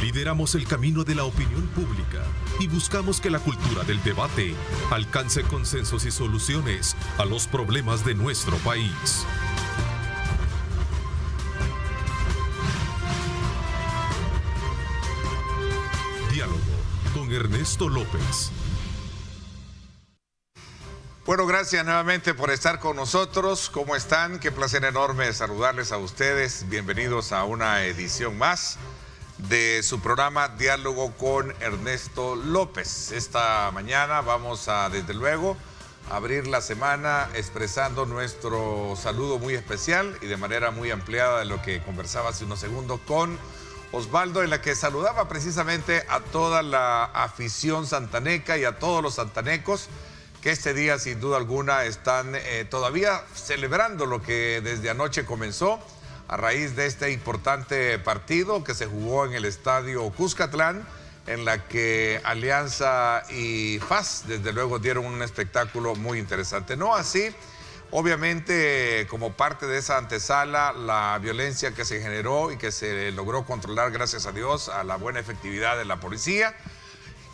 Lideramos el camino de la opinión pública y buscamos que la cultura del debate alcance consensos y soluciones a los problemas de nuestro país. Diálogo con Ernesto López. Bueno, gracias nuevamente por estar con nosotros. ¿Cómo están? Qué placer enorme saludarles a ustedes. Bienvenidos a una edición más de su programa Diálogo con Ernesto López. Esta mañana vamos a, desde luego, abrir la semana expresando nuestro saludo muy especial y de manera muy ampliada de lo que conversaba hace unos segundos con Osvaldo, en la que saludaba precisamente a toda la afición santaneca y a todos los santanecos que este día sin duda alguna están todavía celebrando lo que desde anoche comenzó a raíz de este importante partido que se jugó en el estadio Cuscatlán, en la que Alianza y FAS desde luego dieron un espectáculo muy interesante. No así, obviamente, como parte de esa antesala, la violencia que se generó y que se logró controlar gracias a Dios a la buena efectividad de la policía,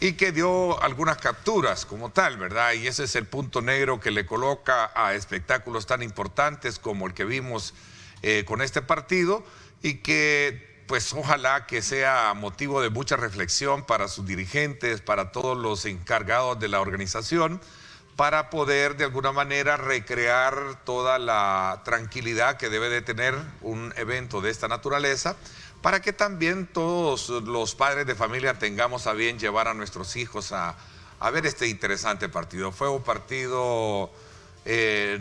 y que dio algunas capturas como tal, ¿verdad? Y ese es el punto negro que le coloca a espectáculos tan importantes como el que vimos con este partido, y que pues ojalá que sea motivo de mucha reflexión para sus dirigentes, para todos los encargados de la organización, para poder de alguna manera recrear toda la tranquilidad que debe de tener un evento de esta naturaleza, para que también todos los padres de familia tengamos a bien llevar a nuestros hijos a ver este interesante partido. Fue un partido,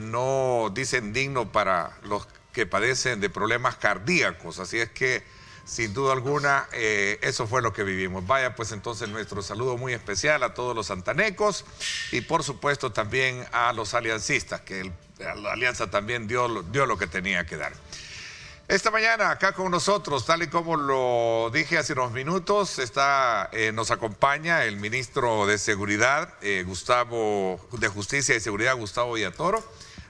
no dicen digno para los que padecen de problemas cardíacos, así es que sin duda alguna eso fue lo que vivimos. Vaya pues entonces nuestro saludo muy especial a todos los santanecos y por supuesto también a los aliancistas, que la Alianza también dio lo que tenía que dar. Esta mañana acá con nosotros, tal y como lo dije hace unos minutos, nos acompaña el ministro de Seguridad, de Justicia y Seguridad, Gustavo Villatoro,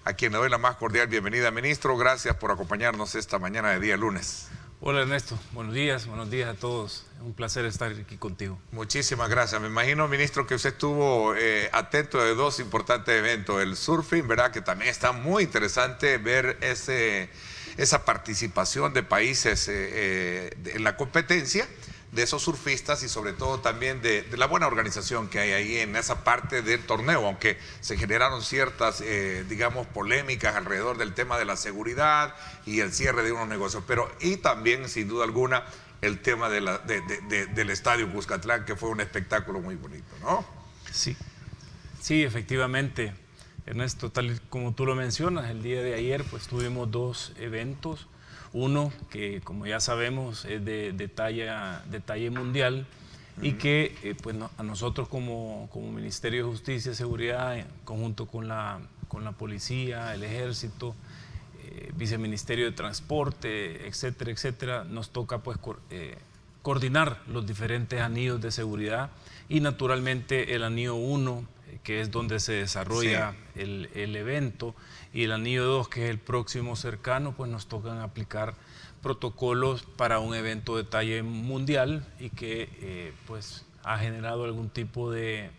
a quien le doy la más cordial bienvenida. Ministro, gracias por acompañarnos esta mañana de día lunes. Hola Ernesto, buenos días a todos. Un placer estar aquí contigo. Muchísimas gracias. Me imagino, ministro, que usted estuvo atento de dos importantes eventos. El surfing, ¿verdad? Que también está muy interesante ver esa participación de países en la competencia de esos surfistas y sobre todo también de la buena organización que hay ahí en esa parte del torneo, aunque se generaron ciertas, digamos, polémicas alrededor del tema de la seguridad y el cierre de unos negocios, y también, sin duda alguna, el tema del estadio Cuscatlán, que fue un espectáculo muy bonito, ¿no? Sí, efectivamente. Ernesto, tal como tú lo mencionas, el día de ayer pues tuvimos dos eventos. Uno que, como ya sabemos, es de talla mundial y que pues a nosotros como Ministerio de Justicia y Seguridad, en conjunto con la policía, el ejército, viceministerio de Transporte, etcétera, etcétera, nos toca pues coordinar los diferentes anillos de seguridad y naturalmente el anillo 1, que es donde se desarrolla el evento, y el anillo 2, que es el próximo cercano, pues nos tocan aplicar protocolos para un evento de talla mundial y que pues ha generado algún tipo de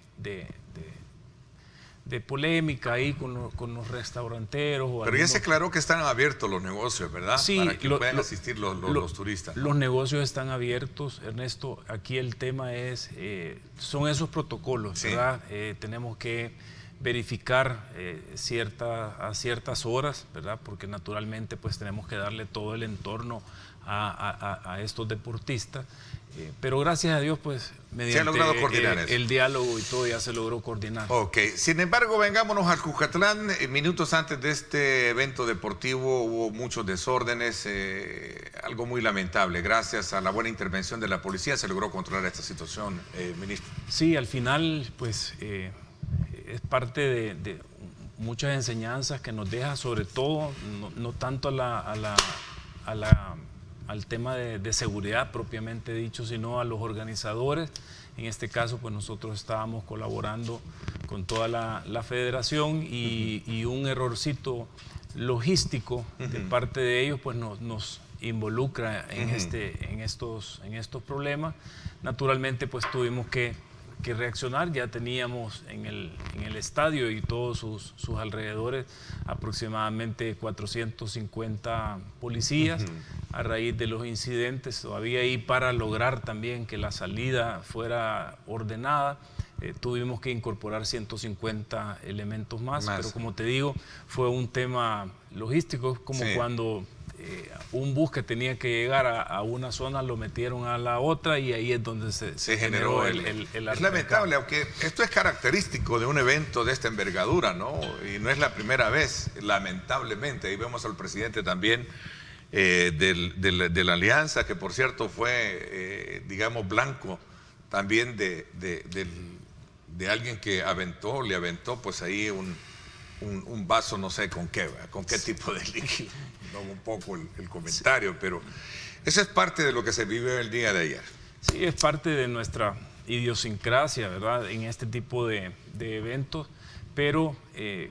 polémica ahí con los restauranteros. Pero ya se aclaró que están abiertos los negocios, ¿verdad? Sí, para que puedan asistir los turistas. Los negocios están abiertos, Ernesto. Aquí el tema son esos protocolos, ¿verdad? Tenemos que verificar a ciertas horas, ¿verdad? Porque naturalmente pues tenemos que darle todo el entorno a estos deportistas. Pero gracias a Dios, pues, mediante el diálogo y todo ya se logró coordinar. Ok, sin embargo, vengámonos al Cuscatlán. Minutos antes de este evento deportivo hubo muchos desórdenes, algo muy lamentable. Gracias a la buena intervención de la policía se logró controlar esta situación, ministro. Sí, al final, pues, es parte de muchas enseñanzas que nos deja, sobre todo, no tanto al tema de seguridad propiamente dicho, sino a los organizadores. En este caso, pues nosotros estábamos colaborando con toda la federación y un errorcito logístico de parte de ellos, pues nos involucra en, en estos problemas. Naturalmente, pues tuvimos que reaccionar. Ya teníamos en el estadio y todos sus alrededores aproximadamente 450 policías a raíz de los incidentes. Todavía ahí, para lograr también que la salida fuera ordenada, tuvimos que incorporar 150 elementos más, pero como te digo, fue un tema logístico, como cuando un bus que tenía que llegar a una zona lo metieron a la otra, y ahí es donde se generó el Es lamentable, aunque esto es característico de un evento de esta envergadura, ¿no? Y no es la primera vez, lamentablemente. Ahí vemos al presidente también de la Alianza, que por cierto fue, digamos, blanco también de alguien que le aventó pues ahí un vaso, no sé con qué tipo de líquido. No, un poco el comentario, pero eso es parte de lo que se vivió el día de ayer. Sí, es parte de nuestra idiosincrasia, ¿verdad?, en este tipo de eventos, pero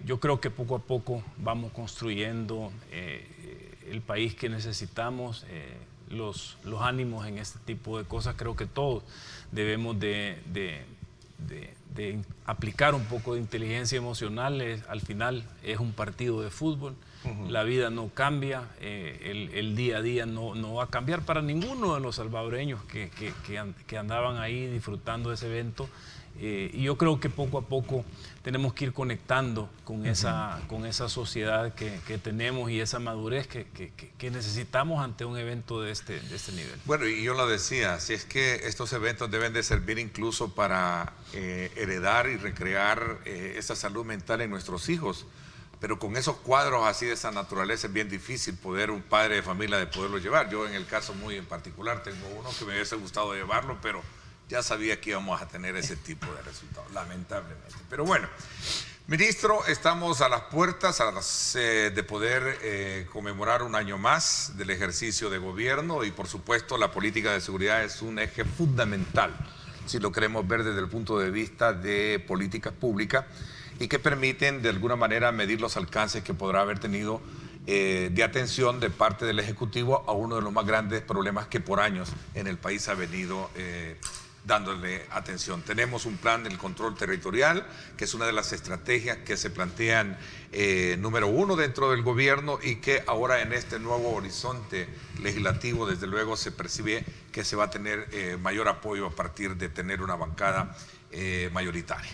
yo creo que poco a poco vamos construyendo el país que necesitamos, los ánimos en este tipo de cosas. Creo que todos debemos de aplicar un poco de inteligencia emocional. Al final es un partido de fútbol. La vida no cambia, el día a día no va a cambiar para ninguno de los salvadoreños que andaban ahí disfrutando de ese evento. Y yo creo que poco a poco tenemos que ir conectando con esa sociedad que tenemos, y esa madurez que necesitamos ante un evento de este nivel. Bueno, y yo lo decía, si es que estos eventos deben de servir incluso para heredar y recrear esa salud mental en nuestros hijos. Pero con esos cuadros así de esa naturaleza es bien difícil poder, un padre de familia, de poderlo llevar. Yo en el caso muy en particular tengo uno que me hubiese gustado llevarlo, pero ya sabía que íbamos a tener ese tipo de resultados, lamentablemente. Pero bueno, ministro, estamos a las puertas de poder conmemorar un año más del ejercicio de gobierno, y por supuesto la política de seguridad es un eje fundamental, si lo queremos ver desde el punto de vista de políticas públicas, y que permiten de alguna manera medir los alcances que podrá haber tenido de atención de parte del Ejecutivo a uno de los más grandes problemas que por años en el país ha venido dándole atención. Tenemos un plan del control territorial, que es una de las estrategias que se plantean número uno dentro del gobierno, y que ahora en este nuevo horizonte legislativo desde luego se percibe que se va a tener mayor apoyo a partir de tener una bancada mayoritaria.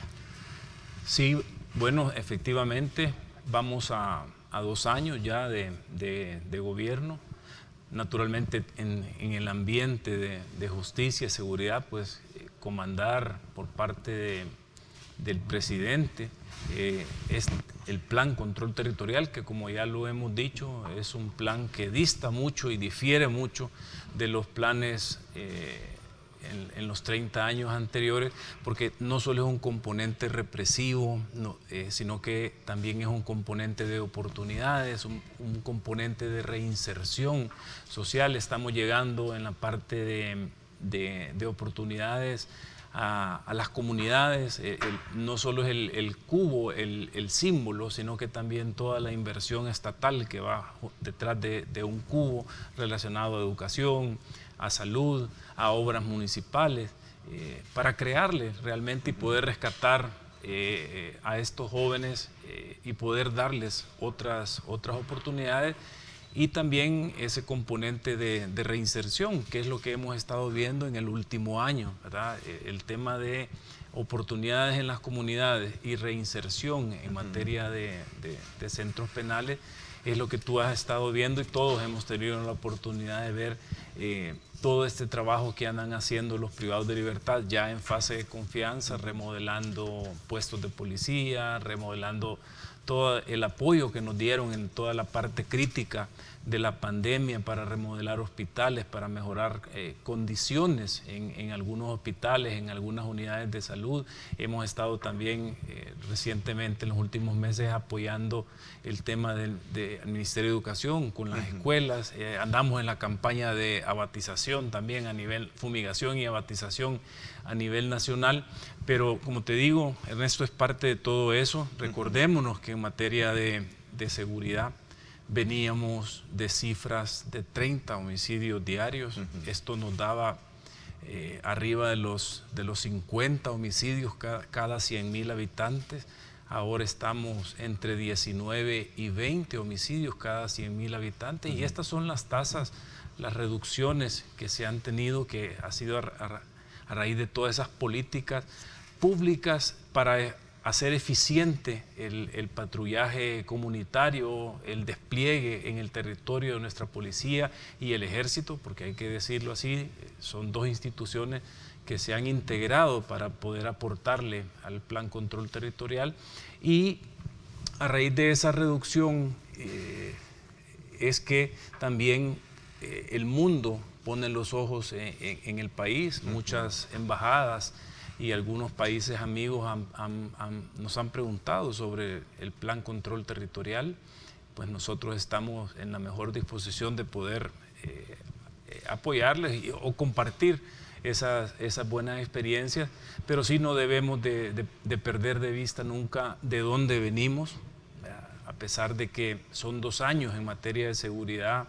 Sí, bueno, efectivamente vamos a 2 años ya de gobierno. Naturalmente en el ambiente de justicia y seguridad, pues comandar por parte del presidente es el plan control territorial, que como ya lo hemos dicho, es un plan que dista mucho y difiere mucho de los planes en los 30 años anteriores, porque no solo es un componente represivo, sino que también es un componente de oportunidades, un componente de reinserción social. Estamos llegando en la parte de oportunidades a las comunidades. No solo es el cubo, el símbolo, sino que también toda la inversión estatal que va detrás de un cubo relacionado a educación, a salud, a obras municipales, para crearles realmente y poder rescatar a estos jóvenes y poder darles otras oportunidades, y también ese componente de reinserción, que es lo que hemos estado viendo en el último año, ¿verdad? El tema de oportunidades en las comunidades y reinserción en materia de centros penales es lo que tú has estado viendo, y todos hemos tenido la oportunidad de ver todo este trabajo que andan haciendo los privados de libertad ya en fase de confianza, remodelando puestos de policía, remodelando todo el apoyo que nos dieron en toda la parte crítica de la pandemia para remodelar hospitales, para mejorar condiciones en algunos hospitales, en algunas unidades de salud. Hemos estado también recientemente, en los últimos meses, apoyando el tema del Ministerio de Educación con las escuelas. Andamos en la campaña de abatización también a nivel, fumigación y abatización a nivel nacional. Pero como te digo, Ernesto, es parte de todo eso. Recordémonos que en materia de seguridad veníamos de cifras de 30 homicidios diarios. Esto nos daba arriba de los 50 homicidios cada 100.000 habitantes. Ahora estamos entre 19 y 20 homicidios cada 100.000 habitantes. Y estas son las tasas, las reducciones que se han tenido, que ha sido a raíz de todas esas políticas públicas para hacer eficiente el patrullaje comunitario, el despliegue en el territorio de nuestra policía y el ejército, porque hay que decirlo así, son dos instituciones que se han integrado para poder aportarle al Plan Control Territorial. Y a raíz de esa reducción es que también el mundo pone los ojos en el país. Muchas embajadas y algunos países amigos nos han preguntado sobre el Plan Control Territorial. Pues nosotros estamos en la mejor disposición de poder apoyarles o compartir esas buenas experiencias, pero sí no debemos de perder de vista nunca de dónde venimos, a pesar de que son 2 años en materia de seguridad.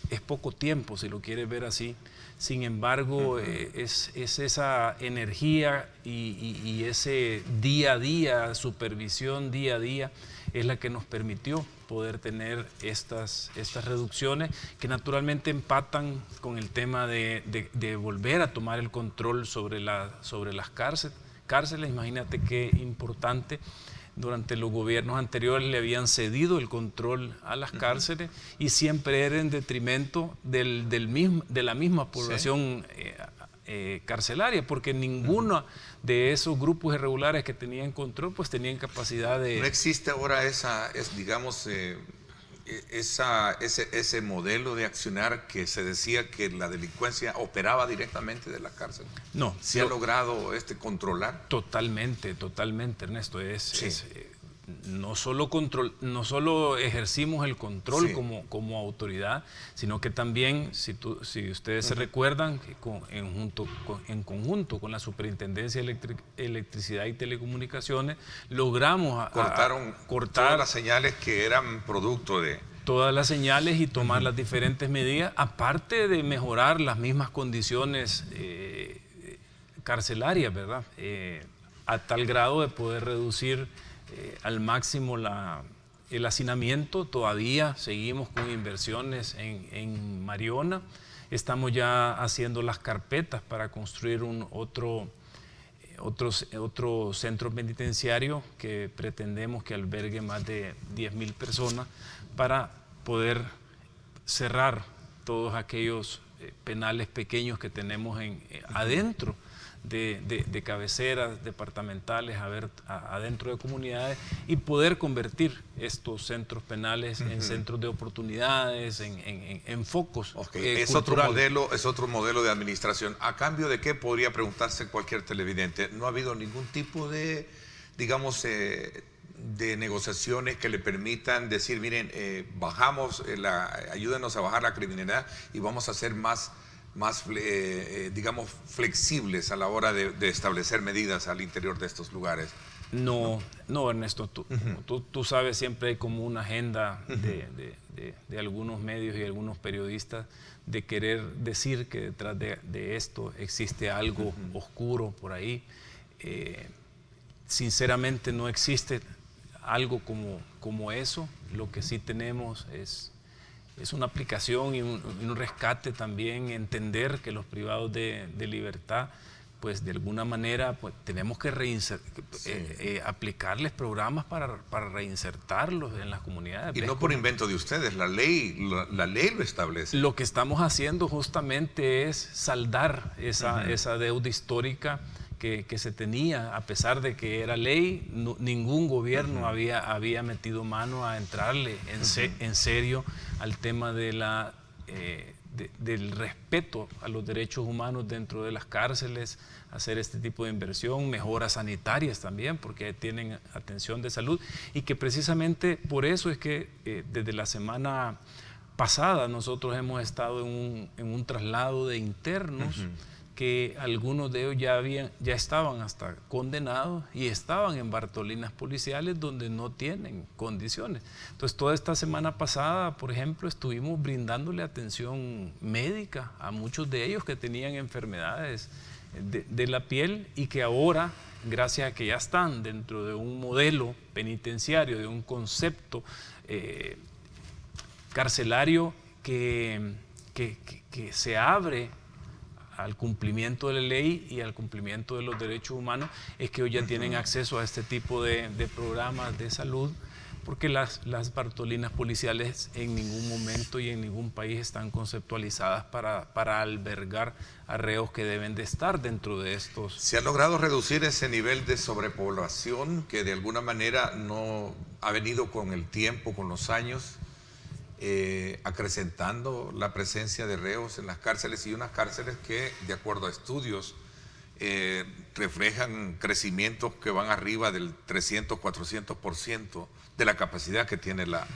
Es poco tiempo, si lo quieres ver así. Sin embargo, es esa energía y ese día a día, supervisión día a día, es la que nos permitió poder tener estas reducciones, que naturalmente empatan con el tema de volver a tomar el control sobre las cárceles. Imagínate qué importante. Durante los gobiernos anteriores le habían cedido el control a las cárceles y siempre era en detrimento de la misma población carcelaria, porque ninguno de esos grupos irregulares que tenían control pues tenían capacidad de... ¿No existe ahora ese modelo de accionar que se decía que la delincuencia operaba directamente de la cárcel? No. ¿Se ha logrado controlar? Totalmente, Ernesto. No solo ejercimos el control como autoridad, sino que también, si ustedes se recuerdan, en conjunto con la Superintendencia de Electricidad y Telecomunicaciones, logramos cortar todas las señales que eran producto de... Todas las señales y tomar las diferentes medidas, aparte de mejorar las mismas condiciones carcelarias, ¿verdad? A tal grado de poder reducir al máximo el hacinamiento. Todavía seguimos con inversiones en Mariona. Estamos ya haciendo las carpetas para construir otro centro penitenciario que pretendemos que albergue más de 10.000 personas para poder cerrar todos aquellos penales pequeños que tenemos adentro de cabeceras departamentales, adentro de comunidades, y poder convertir estos centros penales en centros de oportunidades, en focos es otro modelo de administración. ¿A cambio de qué? Podría preguntarse cualquier televidente. ¿No ha habido ningún tipo de, digamos, de negociaciones que le permitan decir, miren, ayúdenos a bajar la criminalidad y vamos a ser más digamos, flexibles a la hora de establecer medidas al interior de estos lugares? No, Ernesto, tú sabes, siempre hay como una agenda de algunos medios y algunos periodistas de querer decir que detrás de esto existe algo oscuro por ahí. Sinceramente no existe algo como eso. Lo que sí tenemos es una aplicación y un rescate también, entender que los privados de libertad, pues de alguna manera pues, tenemos que aplicarles programas para reinsertarlos en las comunidades. Y no por invento de ustedes, la ley lo establece. Lo que estamos haciendo justamente es saldar esa deuda histórica que se tenía, a pesar de que era ley. Ningún gobierno había metido mano a entrarle en serio al tema del respeto a los derechos humanos dentro de las cárceles, hacer este tipo de inversión, mejoras sanitarias también, porque tienen atención de salud, y que precisamente por eso es que desde la semana pasada nosotros hemos estado en un traslado de internos que algunos de ellos ya estaban hasta condenados y estaban en Bartolinas policiales donde no tienen condiciones. Entonces, toda esta semana pasada, por ejemplo, estuvimos brindándole atención médica a muchos de ellos que tenían enfermedades de la piel y que ahora, gracias a que ya están dentro de un modelo penitenciario, de un concepto carcelario que se abre al cumplimiento de la ley y al cumplimiento de los derechos humanos, es que hoy ya tienen acceso a este tipo de programas de salud, porque las Bartolinas policiales en ningún momento y en ningún país están conceptualizadas para albergar a reos que deben de estar dentro de estos. ¿Se ha logrado reducir ese nivel de sobrepoblación que de alguna manera no ha venido con el tiempo, con los años, acrecentando la presencia de reos en las cárceles, y unas cárceles que, de acuerdo a estudios, reflejan crecimientos que van arriba del 300, 400% de la capacidad que tiene la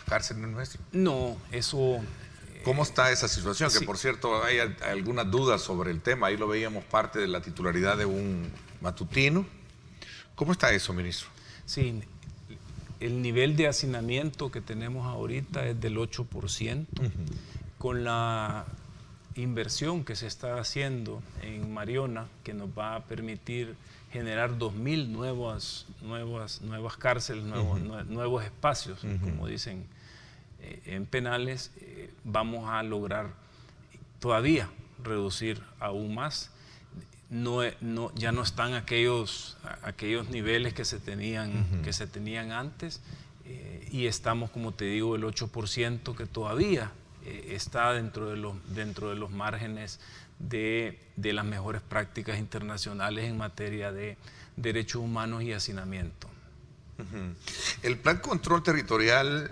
cárcel nuestra? No, eso... ¿Cómo está esa situación? Sí. Que, por cierto, hay algunas dudas sobre el tema. Ahí lo veíamos parte de la titularidad de un matutino. ¿Cómo está eso, ministro? Sí, el nivel de hacinamiento que tenemos ahorita es del 8%. Con la inversión que se está haciendo en Mariona, que nos va a permitir generar 2.000 nuevas cárceles, nuevos espacios, como dicen en penales, vamos a lograr todavía reducir aún más. Ya no están aquellos niveles que se tenían antes, y estamos, como te digo, el 8% que todavía está dentro de los márgenes de las mejores prácticas internacionales en materia de derechos humanos y hacinamiento. El Plan Control Territorial,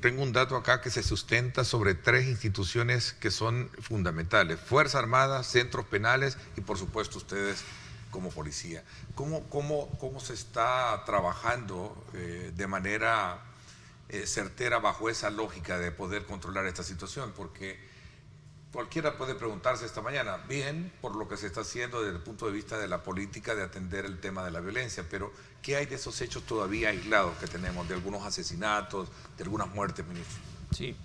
tengo un dato acá que se sustenta sobre 3 instituciones que son fundamentales: Fuerza Armada, centros penales y, por supuesto, ustedes como policía. ¿Cómo se está trabajando de manera certera bajo esa lógica de poder controlar esta situación? Porque cualquiera puede preguntarse esta mañana, bien, por lo que se está haciendo desde el punto de vista de la política de atender el tema de la violencia, pero ¿qué hay de esos hechos todavía aislados que tenemos, de algunos asesinatos, de algunas muertes, ministro? Sí,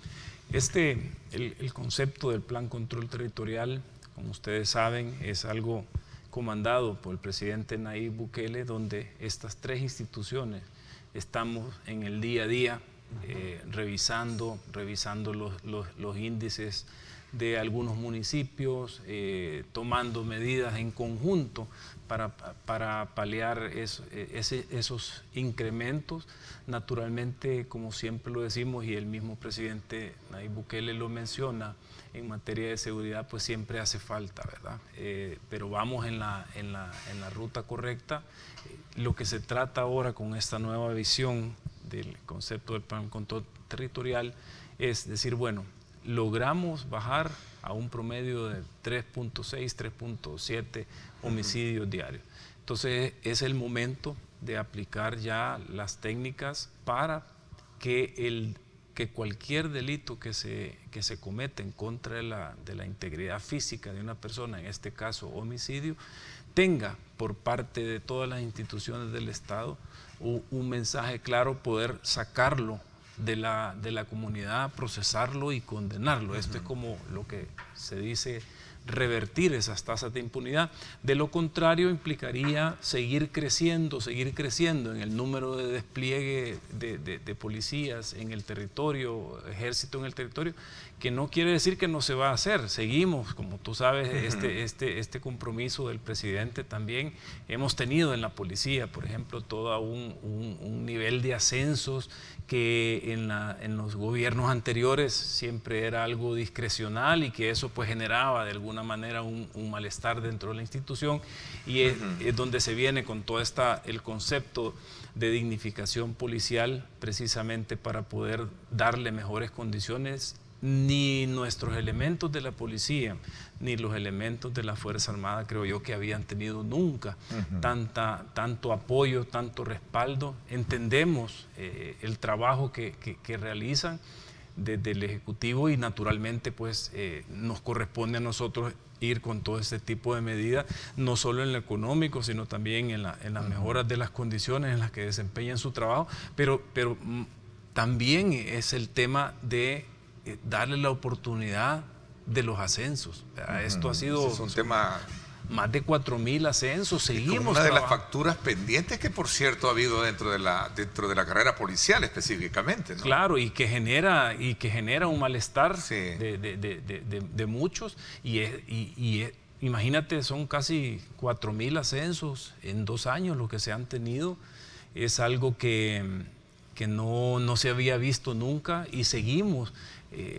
el concepto del Plan Control Territorial, como ustedes saben, es algo comandado por el presidente Nayib Bukele, donde estas 3 instituciones estamos en el día a día revisando los índices de algunos municipios, tomando medidas en conjunto para paliar esos incrementos. Naturalmente, como siempre lo decimos, y el mismo presidente Nayib Bukele lo menciona, en materia de seguridad pues siempre hace falta, ¿verdad? Pero vamos en la ruta correcta. Lo que se trata ahora con esta nueva visión del concepto del Plan Control Territorial es decir, bueno, logramos bajar a un promedio de 3.6, 3.7 homicidios diarios. Entonces es el momento de aplicar ya las técnicas para que cualquier delito que se cometa en contra de la integridad física de una persona, en este caso homicidio, tenga por parte de todas las instituciones del Estado un mensaje claro, poder sacarlo de la comunidad, procesarlo y condenarlo. Esto es como lo que se dice, revertir esas tasas de impunidad. De lo contrario, implicaría seguir creciendo en el número de despliegue de policías en el territorio, ejército en el territorio, que no quiere decir que no se va a hacer. Seguimos, como tú sabes, este compromiso del presidente también. Hemos tenido en la policía, por ejemplo, todo un nivel de ascensos que en los gobiernos anteriores siempre era algo discrecional, y que eso pues generaba de alguna manera un malestar dentro de la institución, y es donde se viene con todo el concepto de dignificación policial, precisamente para poder darle mejores condiciones. Ni nuestros elementos de la policía, ni los elementos de la Fuerza Armada, creo yo, que habían tenido nunca tanto apoyo, tanto respaldo. Entendemos el trabajo que realizan. desde el Ejecutivo, y naturalmente pues nos corresponde a nosotros ir con todo este tipo de medidas, no solo en lo económico, sino también en las mejoras de las condiciones en las que desempeñan su trabajo, pero también es el tema de darle la oportunidad de los ascensos. Esto ha sido... Es un tema... Más de 4.000 ascensos, seguimos una de las trabajando. facturas pendientes que, por cierto, ha habido dentro de la carrera policial específicamente, ¿no? Claro, y que genera un malestar Sí. de muchos. Imagínate, son casi 4.000 ascensos en 2 años lo que se han tenido. Es algo que no se había visto nunca, y seguimos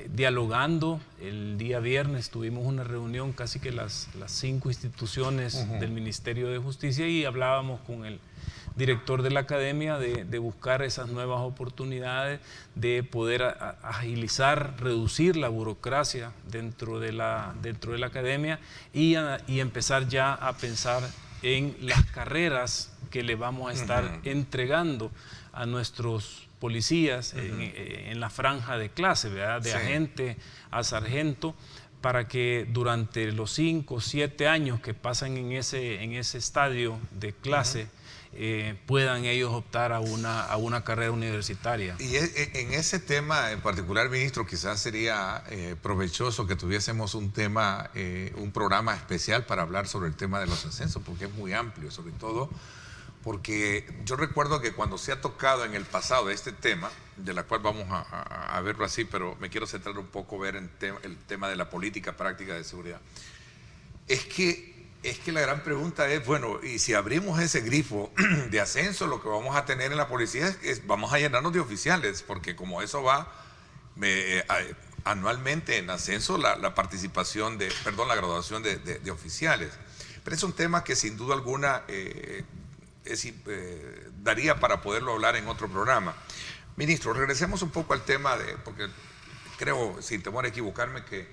dialogando. El día viernes tuvimos una reunión, casi que las 5 instituciones del Ministerio de Justicia, y hablábamos con el director de la academia de buscar esas nuevas oportunidades, de poder agilizar, reducir la burocracia dentro de la academia, y empezar ya a pensar en las carreras que le vamos a estar entregando a nuestros policías en la franja de clase, ¿verdad? De agente a sargento, para que durante los 5 o 7 años que pasan en ese estadio de clase, puedan ellos optar a una carrera universitaria. Y en ese tema en particular, ministro, quizás sería provechoso que tuviésemos un programa especial para hablar sobre el tema de los ascensos, porque es muy amplio, sobre todo porque yo recuerdo que cuando se ha tocado en el pasado este tema, de la cual vamos a verlo así, pero me quiero centrar un poco ver en el tema de la política práctica de seguridad, es que la gran pregunta es, bueno, y si abrimos ese grifo de ascenso, lo que vamos a tener en la policía es vamos a llenarnos de oficiales, porque como eso va anualmente en ascenso, la participación la graduación de oficiales. Pero es un tema que sin duda alguna daría para poderlo hablar en otro programa. Ministro, regresemos un poco al tema porque creo, sin temor a equivocarme, que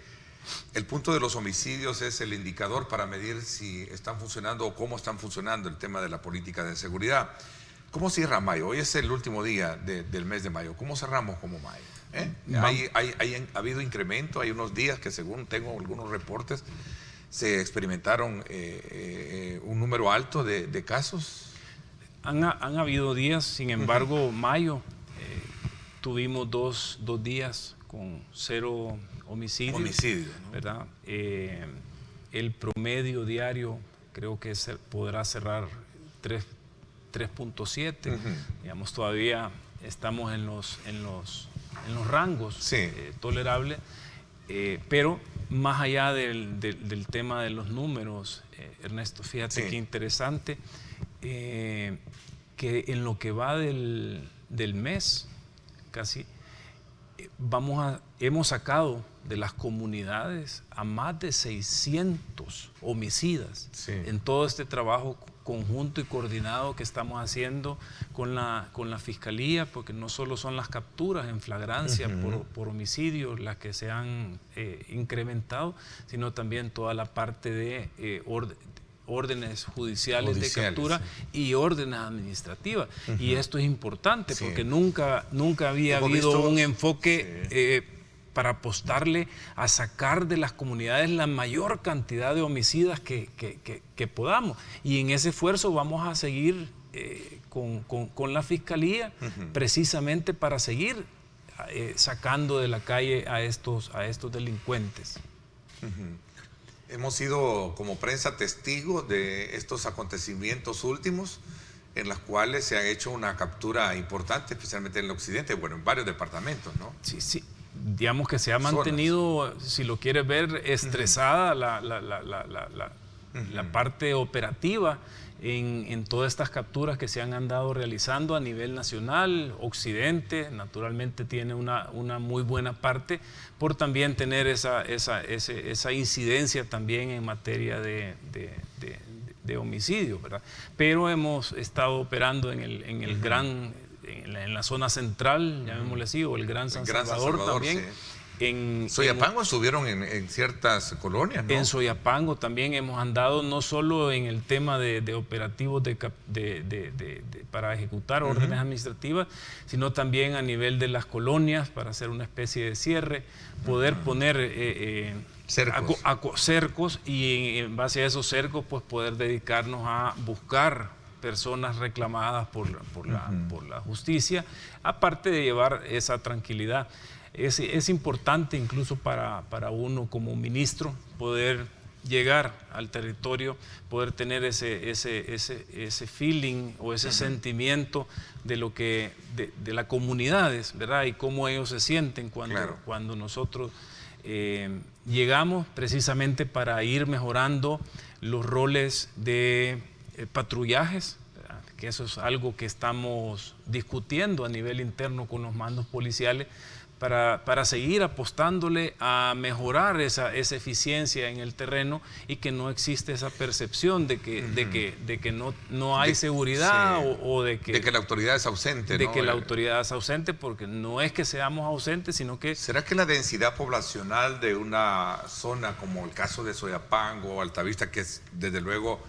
el punto de los homicidios es el indicador para medir si están funcionando o cómo están funcionando el tema de la política de seguridad. ¿Cómo cierra mayo? Hoy es el último día del mes de mayo. ¿Cómo cerramos como mayo? ¿Ha habido incremento? Hay unos días que, según tengo algunos reportes, se experimentaron un número alto de casos. Han habido días, sin embargo, mayo tuvimos dos días con 0 homicidios. ¿No? ¿Verdad? El promedio diario creo que podrá cerrar 3.7. Digamos, todavía estamos en los rangos tolerables, pero más allá del tema de los números, Ernesto, fíjate qué interesante, que en lo que va del mes, casi, hemos sacado de las comunidades a más de 600 homicidas en todo este trabajo conjunto y coordinado que estamos haciendo con la Fiscalía, porque no solo son las capturas en flagrancia por homicidios las que se han incrementado, sino también toda la parte de órdenes judiciales de captura y órdenes administrativas. Y esto es importante porque nunca había habido un enfoque para apostarle a sacar de las comunidades la mayor cantidad de homicidas que podamos. Y en ese esfuerzo vamos a seguir con la Fiscalía, precisamente para seguir sacando de la calle a estos delincuentes. Hemos sido como prensa testigos de estos acontecimientos últimos en los cuales se ha hecho una captura importante, especialmente en el occidente, bueno, en varios departamentos, ¿no? Sí. Digamos que se ha mantenido, si lo quieres ver, estresada la parte operativa en todas estas capturas que se han andado realizando a nivel nacional. Occidente naturalmente tiene una muy buena parte por también tener esa incidencia también en materia de homicidio, ¿verdad? Pero hemos estado operando en la zona central, llamémosle así, o el Gran San Salvador también. Soyapango estuvieron en ciertas colonias, ¿no? En Soyapango también hemos andado no solo en el tema de operativos para ejecutar órdenes administrativas, sino también a nivel de las colonias para hacer una especie de cierre, poder poner cercos y en base a esos cercos pues poder dedicarnos a buscar personas reclamadas por la justicia, aparte de llevar esa tranquilidad. Es importante incluso para uno como ministro poder llegar al territorio, poder tener ese feeling o ese sentimiento de lo que de las comunidades, ¿verdad? Y cómo ellos se sienten cuando nosotros llegamos, precisamente para ir mejorando los roles de patrullajes, ¿verdad? Que eso es algo que estamos discutiendo a nivel interno con los mandos policiales, para seguir apostándole a mejorar esa eficiencia en el terreno y que no existe esa percepción de que no hay seguridad, sí, o de que la autoridad es ausente. De que la autoridad es ausente, porque no es que seamos ausentes, sino que... ¿Será que la densidad poblacional de una zona como el caso de Soyapango o Altavista, que es, desde luego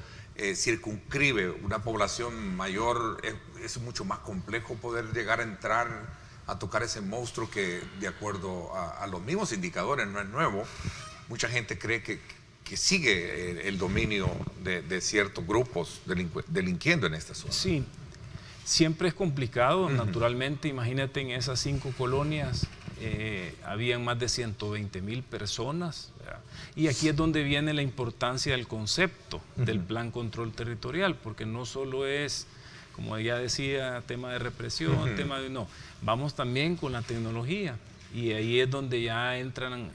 circunscribe una población mayor, es mucho más complejo poder llegar a entrar a tocar ese monstruo que, de acuerdo a los mismos indicadores, no es nuevo? Mucha gente cree que sigue el dominio de ciertos grupos delinquiendo en esta zona. Sí, siempre es complicado, naturalmente. Imagínate, en esas 5 colonias habían más de 120,000 personas, ¿verdad? Y aquí es donde viene la importancia del concepto del Plan Control Territorial, porque no solo es, como ya decía, tema de represión, tema de... No, vamos también con la tecnología, y ahí es donde ya entran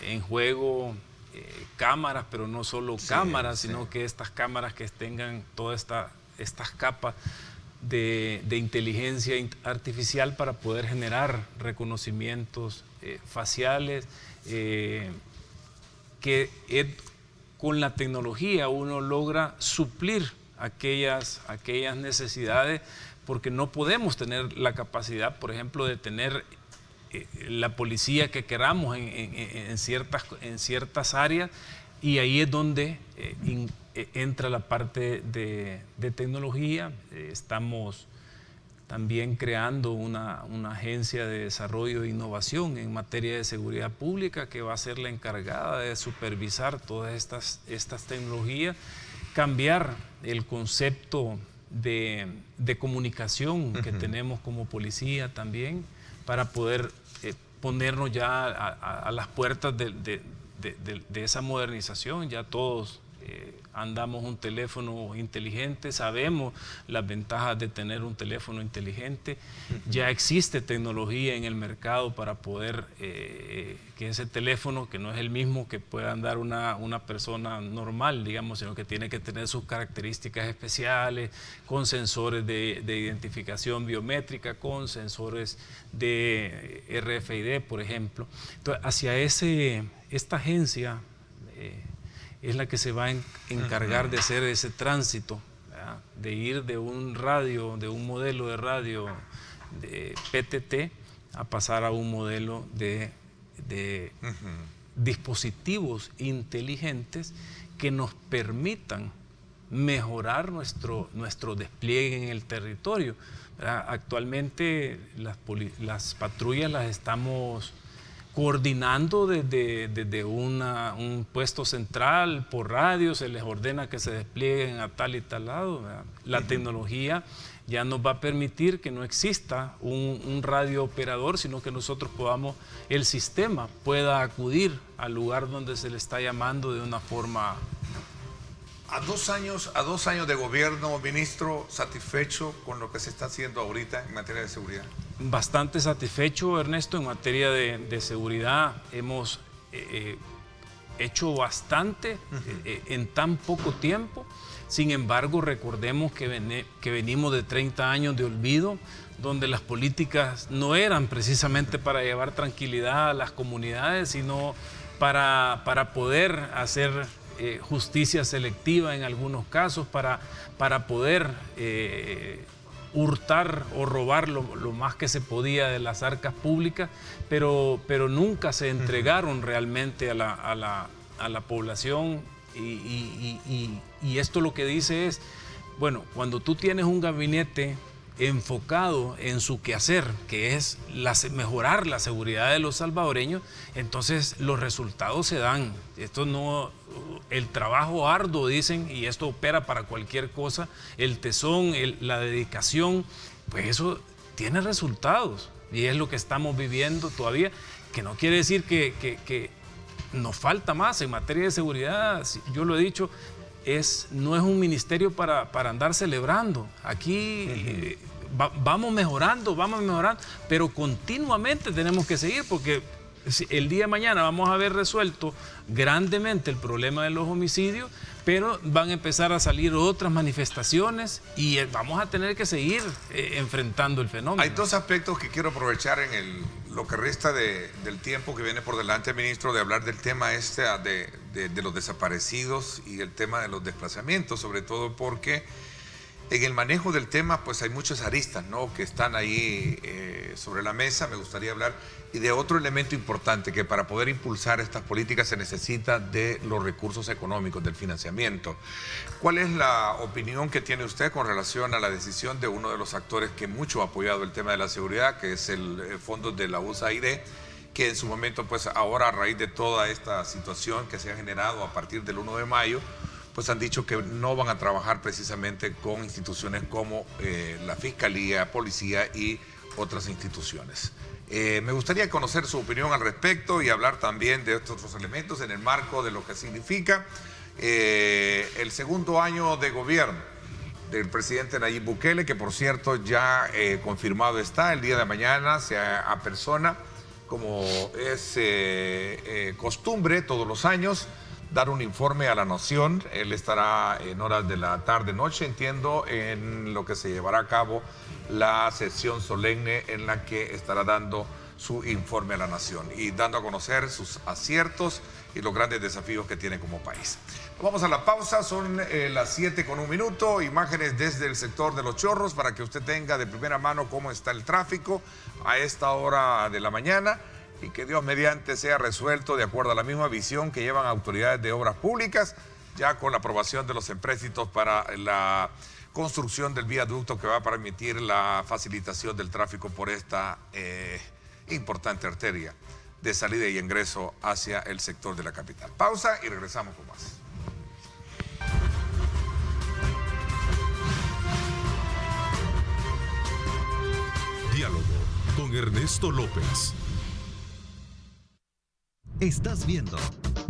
en juego cámaras, pero no solo cámaras, sino que estas cámaras que tengan todas estas capas de inteligencia artificial para poder generar reconocimientos faciales, que con la tecnología uno logra suplir aquellas necesidades, porque no podemos tener la capacidad, por ejemplo, de tener la policía que queramos en ciertas áreas, y ahí es donde entra la parte de tecnología. Estamos también creando una agencia de desarrollo e innovación en materia de seguridad pública, que va a ser la encargada de supervisar todas estas tecnologías, cambiar el concepto de comunicación que tenemos como policía también, para poder ponernos ya a las puertas de esa modernización. Ya todos andamos un teléfono inteligente, sabemos las ventajas de tener un teléfono inteligente. Ya existe tecnología en el mercado para poder que ese teléfono, que no es el mismo que pueda andar una persona normal, digamos, sino que tiene que tener sus características especiales, con sensores de identificación biométrica, con sensores de RFID, por ejemplo. Entonces, hacia esta agencia es la que se va a encargar de hacer ese tránsito, ¿verdad? De ir de un modelo de radio de PTT a pasar a un modelo de dispositivos inteligentes que nos permitan mejorar nuestro despliegue en el territorio, ¿verdad? Actualmente las patrullas las estamos coordinando desde un puesto central por radio, se les ordena que se desplieguen a tal y tal lado, ¿verdad? La tecnología ya nos va a permitir que no exista un radio operador, sino que nosotros el sistema pueda acudir al lugar donde se le está llamando de una forma... A dos años de gobierno, ministro, ¿satisfecho con lo que se está haciendo ahorita en materia de seguridad? Bastante satisfecho, Ernesto. En materia de seguridad hemos hecho bastante en tan poco tiempo. Sin embargo, recordemos que venimos de 30 años de olvido, donde las políticas no eran precisamente para llevar tranquilidad a las comunidades, sino para poder hacer justicia selectiva en algunos casos, para poder hurtar o robar lo más que se podía de las arcas públicas, pero nunca se entregaron realmente a la población. Y esto lo que dice es, bueno, cuando tú tienes un gabinete enfocado en su quehacer, que es mejorar la seguridad de los salvadoreños, entonces los resultados se dan. Esto no, el trabajo arduo, dicen, y esto opera para cualquier cosa, el tesón, la dedicación, pues eso tiene resultados, y es lo que estamos viviendo todavía, que no quiere decir que nos falta más en materia de seguridad. Yo lo he dicho, no es un ministerio para andar celebrando. Aquí vamos mejorando, pero continuamente tenemos que seguir, porque el día de mañana vamos a haber resuelto grandemente el problema de los homicidios, pero van a empezar a salir otras manifestaciones y vamos a tener que seguir enfrentando el fenómeno. Hay dos aspectos que quiero aprovechar en lo que resta del tiempo que viene por delante, ministro, de hablar del tema de los desaparecidos y el tema de los desplazamientos, sobre todo porque en el manejo del tema pues hay muchas aristas, ¿no?, que están ahí sobre la mesa. Me gustaría hablar y de otro elemento importante, que para poder impulsar estas políticas se necesita de los recursos económicos, del financiamiento. ¿Cuál es la opinión que tiene usted con relación a la decisión de uno de los actores que mucho ha apoyado el tema de la seguridad, que es el fondo de la USAID, que en su momento, pues ahora a raíz de toda esta situación que se ha generado a partir del 1 de mayo, pues han dicho que no van a trabajar precisamente con instituciones como la Fiscalía, Policía y otras instituciones? Me gustaría conocer su opinión al respecto y hablar también de estos otros elementos en el marco de lo que significa el segundo año de gobierno del presidente Nayib Bukele, que por cierto ya confirmado está, el día de mañana se apersona, como es costumbre todos los años, dar un informe a la nación. Él estará en horas de la tarde-noche, entiendo, en lo que se llevará a cabo la sesión solemne en la que estará dando su informe a la nación y dando a conocer sus aciertos y los grandes desafíos que tiene como país. Vamos a la pausa, son las 7:01, imágenes desde el sector de Los Chorros para que usted tenga de primera mano cómo está el tráfico a esta hora de la mañana, y que Dios mediante sea resuelto de acuerdo a la misma visión que llevan autoridades de obras públicas, ya con la aprobación de los empréstitos para la construcción del viaducto que va a permitir la facilitación del tráfico por esta importante arteria de salida y ingreso hacia el sector de la capital. Pausa y regresamos con más. Diálogo con Ernesto López. Estás viendo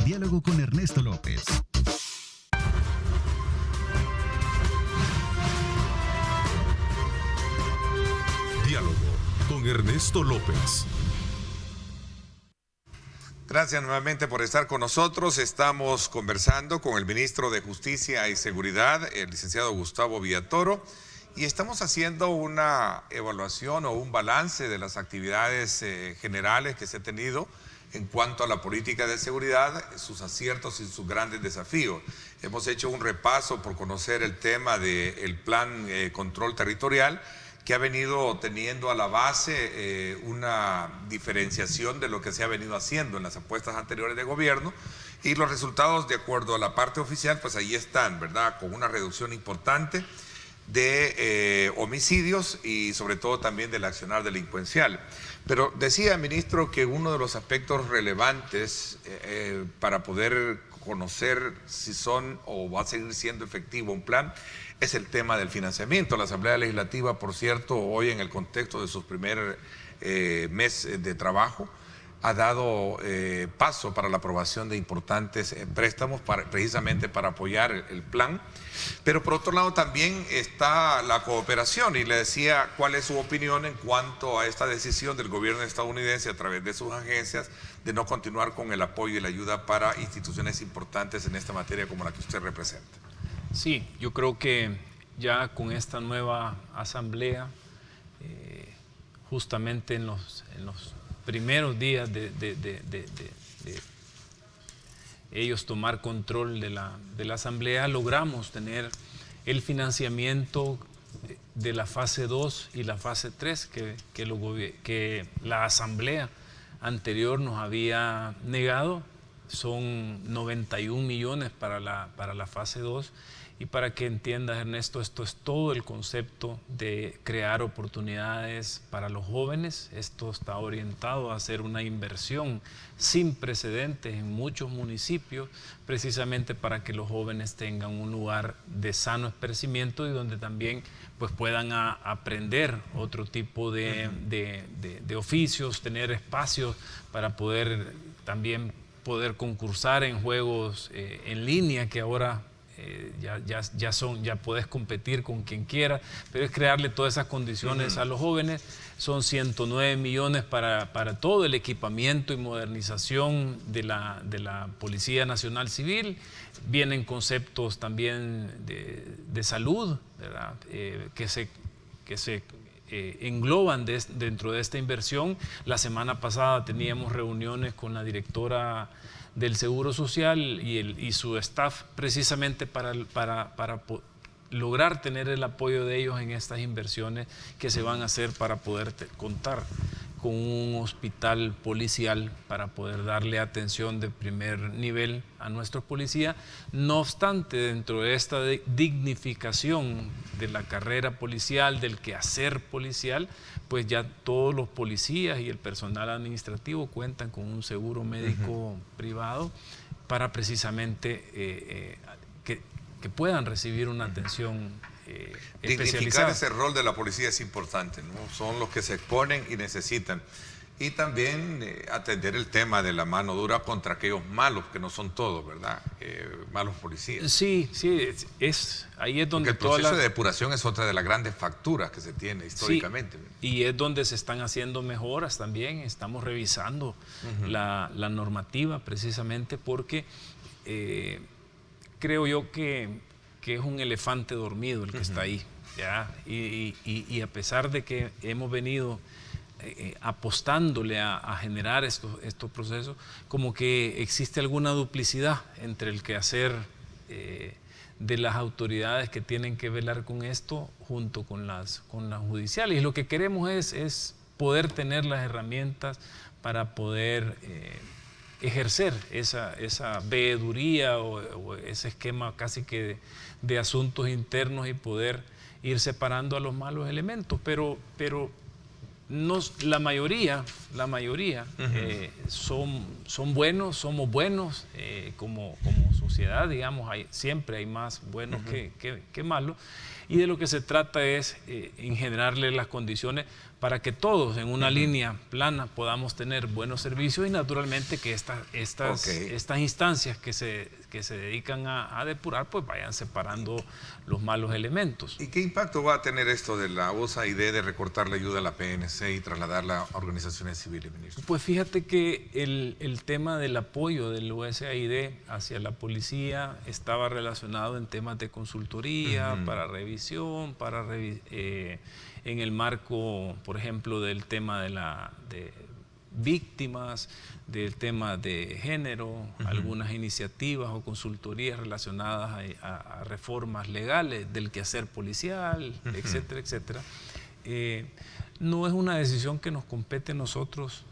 Diálogo con Ernesto López. Diálogo con Ernesto López. Gracias nuevamente por estar con nosotros. Estamos conversando con el ministro de Justicia y Seguridad, el licenciado Gustavo Villatoro, y estamos haciendo una evaluación o un balance de las actividades generales que se ha tenido en cuanto a la política de seguridad, sus aciertos y sus grandes desafíos. Hemos hecho un repaso por conocer el tema del plan control territorial, que ha venido teniendo a la base una diferenciación de lo que se ha venido haciendo en las apuestas anteriores de gobierno, y los resultados, de acuerdo a la parte oficial, pues ahí están, ¿verdad?, con una reducción importante de homicidios y sobre todo también del accionar delincuencial. Pero decía, ministro, que uno de los aspectos relevantes para poder conocer si son o va a seguir siendo efectivo un plan es el tema del financiamiento. La Asamblea Legislativa, por cierto, hoy en el contexto de su primer mes de trabajo, ha dado paso para la aprobación de importantes préstamos precisamente para apoyar el plan. Pero por otro lado también está la cooperación, y le decía cuál es su opinión en cuanto a esta decisión del gobierno estadounidense a través de sus agencias de no continuar con el apoyo y la ayuda para instituciones importantes en esta materia como la que usted representa. Sí, yo creo que ya con esta nueva asamblea, justamente en los primeros días de ellos tomar control de la asamblea, logramos tener el financiamiento de la fase 2 y la fase 3 que la Asamblea anterior nos había negado. Son 91 millones para la fase 2. Y para que entiendas, Ernesto, esto es todo el concepto de crear oportunidades para los jóvenes. Esto está orientado a hacer una inversión sin precedentes en muchos municipios, precisamente para que los jóvenes tengan un lugar de sano esparcimiento y donde también pues, puedan aprender otro tipo de oficios, tener espacios para poder también poder concursar en juegos en línea que ahora ya puedes competir con quien quiera, pero es crearle todas esas condiciones a los jóvenes. Son 109 millones para todo el equipamiento y modernización de la Policía Nacional Civil. Vienen conceptos también de salud, ¿verdad? Que se engloban dentro de esta inversión. La semana pasada teníamos reuniones con la directora del Seguro Social y su staff precisamente para lograr tener el apoyo de ellos en estas inversiones que se van a hacer para poder contar con un hospital policial para poder darle atención de primer nivel a nuestros policías. No obstante, dentro de esta dignificación de la carrera policial, del quehacer policial, pues ya todos los policías y el personal administrativo cuentan con un seguro médico privado para precisamente que puedan recibir una atención dignificar especializada. ese rol de la policía es importante, ¿no? Son los que se exponen y necesitan. Y también atender el tema de la mano dura contra aquellos malos, que no son todos, ¿verdad? Malos policías. Sí, ahí es donde porque el proceso de depuración es otra de las grandes facturas que se tiene históricamente. Sí, y es donde se están haciendo mejoras también. Estamos revisando la normativa precisamente porque creo yo que es un elefante dormido el que está ahí, ¿ya? Y a pesar de que hemos venido apostándole a generar estos procesos, como que existe alguna duplicidad entre el quehacer de las autoridades que tienen que velar con esto junto con las judiciales. Y lo que queremos es poder tener las herramientas para poder ejercer esa veeduría o ese esquema casi que de asuntos internos y poder ir separando a los malos elementos, pero la mayoría son buenos, somos buenos como sociedad, digamos, siempre hay más buenos que malos, y de lo que se trata es en generarle las condiciones para que todos en una línea plana podamos tener buenos servicios y naturalmente que estas instancias que se dedican a depurar pues vayan separando los malos elementos. ¿Y qué impacto va a tener esto de la USAID de recortar la ayuda a la PNC y trasladarla a organizaciones civiles, ministro? Pues fíjate que el tema del apoyo del USAID hacia la policía estaba relacionado en temas de consultoría, para revisión, en el marco, por ejemplo, del tema de víctimas, del tema de género, algunas iniciativas o consultorías relacionadas a reformas legales del quehacer policial, etcétera, etcétera. No es una decisión que nos compete a nosotros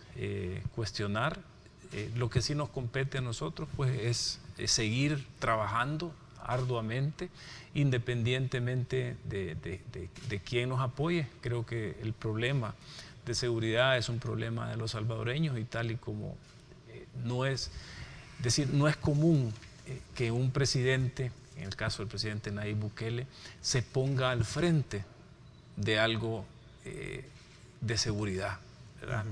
cuestionar. Lo que sí nos compete a nosotros pues, es seguir trabajando arduamente, independientemente de quién nos apoye. Creo que el problema de seguridad es un problema de los salvadoreños y tal y como no es común que un presidente, en el caso del presidente Nayib Bukele, se ponga al frente de algo de seguridad, ¿verdad?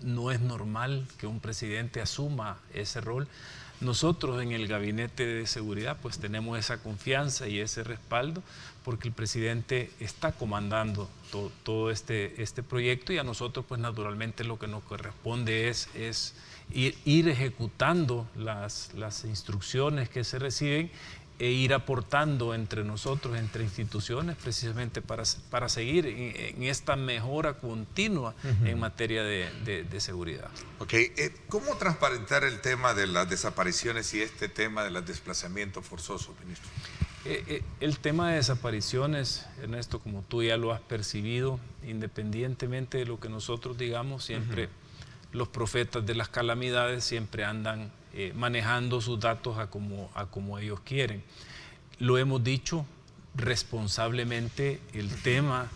No es normal que un presidente asuma ese rol. Nosotros en el Gabinete de Seguridad pues tenemos esa confianza y ese respaldo porque el presidente está comandando todo este proyecto y a nosotros pues naturalmente lo que nos corresponde es ir ejecutando las instrucciones que se reciben e ir aportando entre nosotros, entre instituciones, precisamente para seguir en esta mejora continua en materia de seguridad. Ok, ¿cómo transparentar el tema de las desapariciones y este tema de los desplazamientos forzosos, ministro? El tema de desapariciones, Ernesto, como tú ya lo has percibido, independientemente de lo que nosotros digamos, siempre los profetas de las calamidades siempre andan manejando sus datos a como ellos quieren. Lo hemos dicho responsablemente, el tema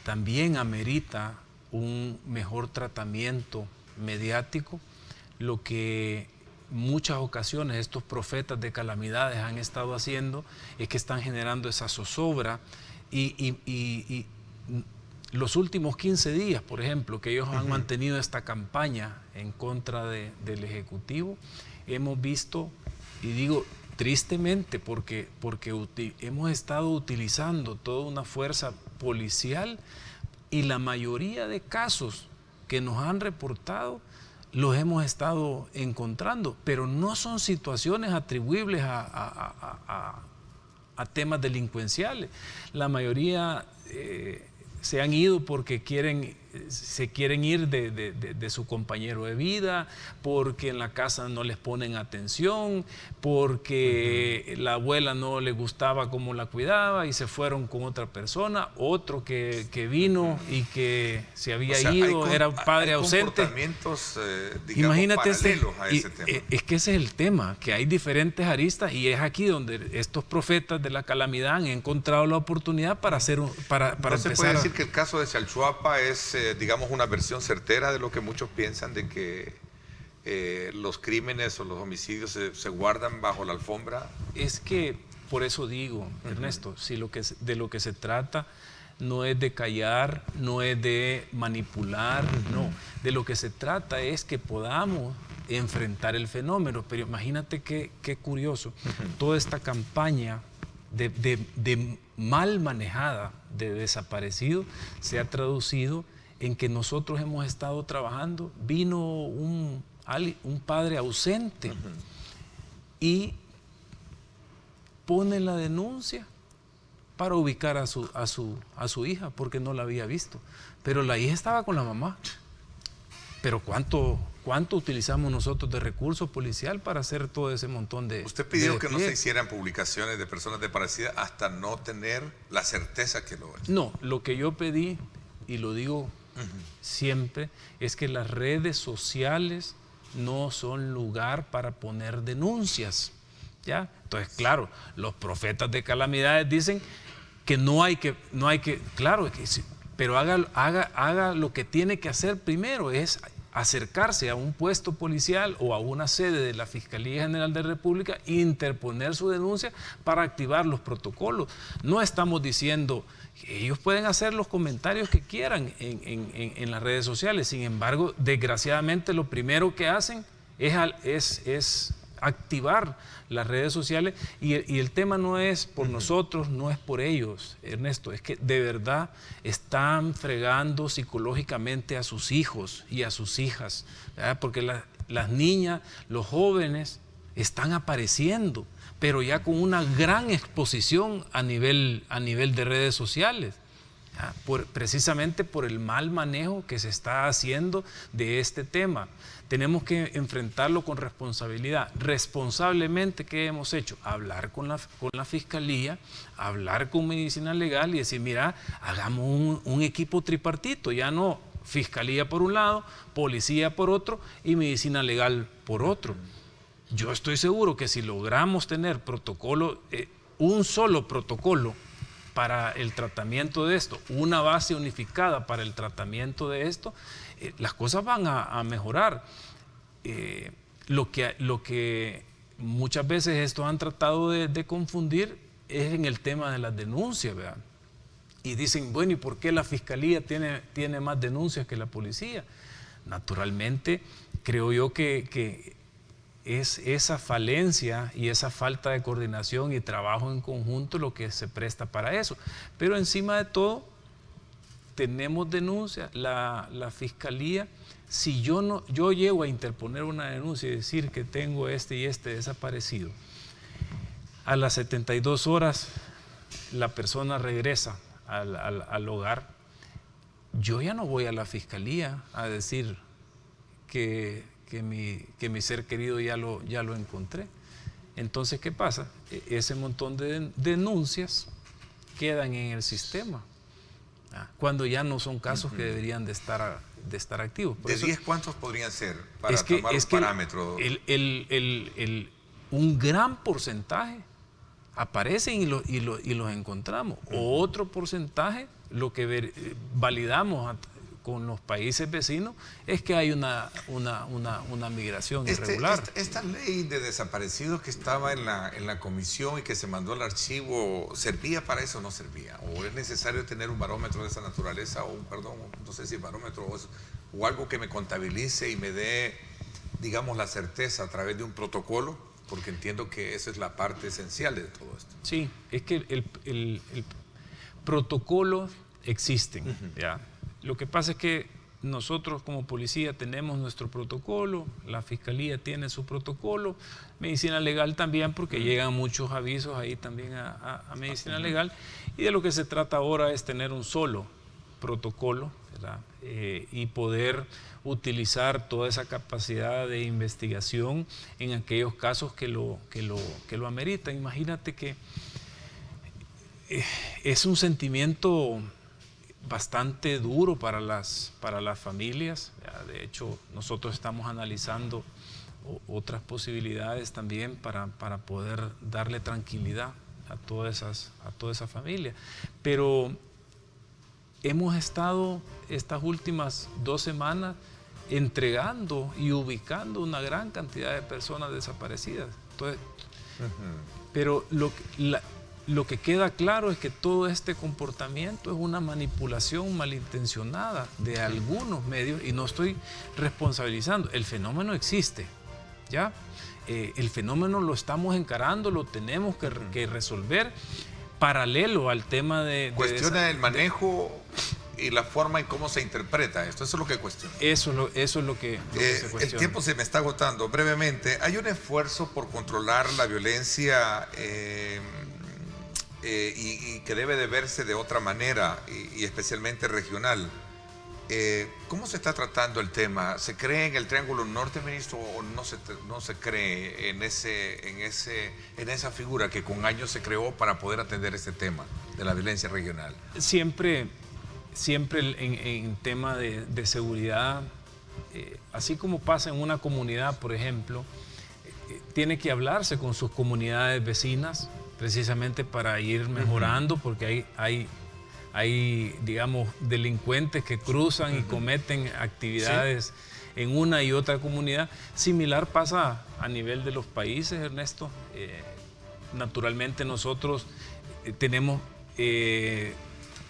también amerita un mejor tratamiento mediático, lo que muchas ocasiones estos profetas de calamidades han estado haciendo es que están generando esa zozobra y los últimos 15 días, por ejemplo, que ellos han mantenido esta campaña en contra del Ejecutivo, hemos visto, y digo tristemente, porque hemos estado utilizando toda una fuerza policial y la mayoría de casos que nos han reportado los hemos estado encontrando, pero no son situaciones atribuibles a temas delincuenciales. La mayoría se han ido porque se quieren ir de su compañero de vida, porque en la casa no les ponen atención, porque la abuela no le gustaba cómo la cuidaba y se fueron con otra persona, otro que vino y que se había ido, era un padre ausente. Comportamientos, digamos, imagínate paralelos a ese tema. Es que ese es el tema, que hay diferentes aristas y es aquí donde estos profetas de la calamidad han encontrado la oportunidad para hacer para ¿No empezar se puede decir que el caso de Chalchuapa es, digamos, una versión certera de lo que muchos piensan de que los crímenes o los homicidios se guardan bajo la alfombra? Es que, por eso digo, Ernesto, si de lo que se trata no es de callar, no es de manipular, no. De lo que se trata es que podamos enfrentar el fenómeno. Pero imagínate qué curioso, toda esta campaña de mal manejada de desaparecido se ha traducido en que nosotros hemos estado trabajando, vino un padre ausente y pone la denuncia para ubicar a su hija porque no la había visto, pero la hija estaba con la mamá. Pero ¿cuánto utilizamos nosotros de recursos policial para hacer todo ese montón de... Usted pidió que no se hicieran publicaciones de personas desaparecidas hasta no tener la certeza que lo es. No, lo que yo pedí, y lo digo siempre, es que las redes sociales no son lugar para poner denuncias, ¿ya? Entonces, claro, los profetas de calamidades dicen que no hay que, claro, que sí, pero haga lo que tiene que hacer primero, es acercarse a un puesto policial o a una sede de la Fiscalía General de la República e interponer su denuncia para activar los protocolos. No estamos diciendo que ellos pueden hacer los comentarios que quieran en las redes sociales, sin embargo, desgraciadamente lo primero que hacen es activar las redes sociales y el tema no es por nosotros, no es por ellos, Ernesto, es que de verdad están fregando psicológicamente a sus hijos y a sus hijas, ¿verdad? Porque las niñas, los jóvenes están apareciendo, pero ya con una gran exposición a nivel de redes sociales. Precisamente por el mal manejo que se está haciendo de este tema. Tenemos que enfrentarlo con responsabilidad. Responsablemente, ¿qué hemos hecho? Hablar con la Fiscalía, hablar con Medicina Legal y decir, mira, hagamos un equipo tripartito, ya no Fiscalía por un lado, Policía por otro y Medicina Legal por otro. Yo estoy seguro que si logramos tener protocolo, un solo protocolo para el tratamiento de esto, una base unificada para el tratamiento de esto, las cosas van a mejorar. Lo que muchas veces estos han tratado de confundir es en el tema de las denuncias, ¿verdad? Y dicen, bueno, ¿y por qué la Fiscalía tiene más denuncias que la policía? Naturalmente, creo yo que es esa falencia y esa falta de coordinación y trabajo en conjunto lo que se presta para eso. Pero encima de todo, tenemos denuncias, la Fiscalía, si yo llego a interponer una denuncia y decir que tengo este y este desaparecido, a las 72 horas la persona regresa al hogar, yo ya no voy a la fiscalía a decir que mi ser querido ya lo encontré. Entonces, ¿qué pasa? Ese montón de denuncias quedan en el sistema, cuando ya no son casos que deberían de estar activos. ¿De 10 cuántos podrían ser para tomar un parámetro? Un gran porcentaje aparecen y los encontramos. Otro porcentaje, lo que validamos con los países vecinos, es que hay una migración irregular. Esta ley de desaparecidos que estaba en la comisión y que se mandó al archivo, ¿servía para eso o no servía? ¿O es necesario tener un barómetro de esa naturaleza, no sé si barómetro o algo que me contabilice y me dé, digamos, la certeza a través de un protocolo? Porque entiendo que esa es la parte esencial de todo esto. Sí, es que el protocolo existen, ¿ya? Lo que pasa es que nosotros como policía tenemos nuestro protocolo, la fiscalía tiene su protocolo, medicina legal también, porque llegan muchos avisos ahí también a medicina legal, y de lo que se trata ahora es tener un solo protocolo, ¿verdad? Y poder utilizar toda esa capacidad de investigación en aquellos casos que lo ameritan. Imagínate que es un sentimiento bastante duro para las familias. De hecho, nosotros estamos analizando otras posibilidades también para poder darle tranquilidad a todas esas familias. Pero hemos estado estas últimas 2 semanas entregando y ubicando una gran cantidad de personas desaparecidas. Entonces, pero lo que queda claro es que todo este comportamiento es una manipulación malintencionada de algunos medios, y no estoy responsabilizando. El fenómeno existe, ¿ya? El fenómeno lo estamos encarando, lo tenemos que resolver paralelo al tema de... Cuestiona el manejo y la forma en cómo se interpreta esto. Eso es lo que cuestiona. Eso es lo que se cuestiona. El tiempo se me está agotando. Brevemente, hay un esfuerzo por controlar la violencia y que debe de verse de otra manera, y especialmente regional. ¿Cómo se está tratando el tema? ¿Se cree en el Triángulo Norte, ministro, o no se cree en esa figura que con años se creó para poder atender este tema de la violencia regional? Siempre en tema de seguridad, así como pasa en una comunidad, por ejemplo, tiene que hablarse con sus comunidades vecinas, precisamente para ir mejorando, porque hay, digamos, delincuentes que cruzan y cometen actividades en una y otra comunidad. Similar pasa a nivel de los países, Ernesto. Naturalmente nosotros tenemos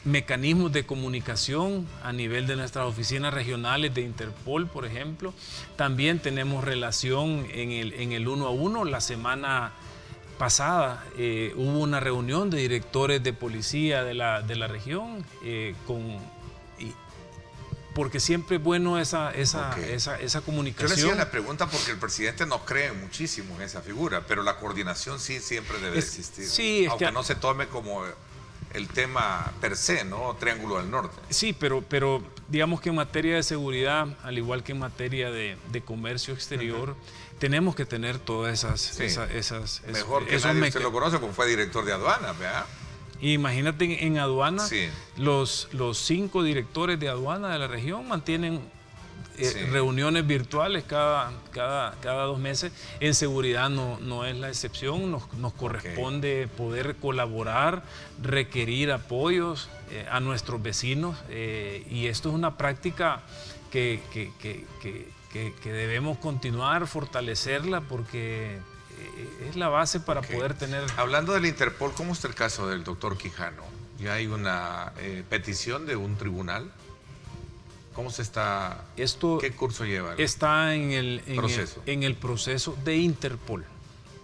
mecanismos de comunicación a nivel de nuestras oficinas regionales de Interpol, por ejemplo. También tenemos relación en el 1 a 1. La semana pasada hubo una reunión de directores de policía de la región, porque siempre es bueno esa comunicación. Yo le hacía la pregunta porque el presidente no cree muchísimo en esa figura, pero la coordinación sí siempre debe existir. Sí, aunque no se tome como el tema per se, ¿no? Triángulo del Norte. Sí, pero digamos que en materia de seguridad, al igual que en materia de comercio exterior, tenemos que tener todas esas mejor que nadie usted lo conoce, porque fue director de aduana, ¿verdad? Imagínate, en aduana, los 5 directores de aduana de la región mantienen reuniones virtuales cada 2 meses. En seguridad no es la excepción. Nos corresponde poder colaborar, requerir apoyos a nuestros vecinos, y esto es una práctica que debemos continuar, fortalecerla, porque es la base para poder tener... Hablando del Interpol, ¿cómo está el caso del doctor Quijano? ¿Ya hay una petición de un tribunal? ¿Cómo se está? ¿Qué curso lleva? Está en el proceso de Interpol.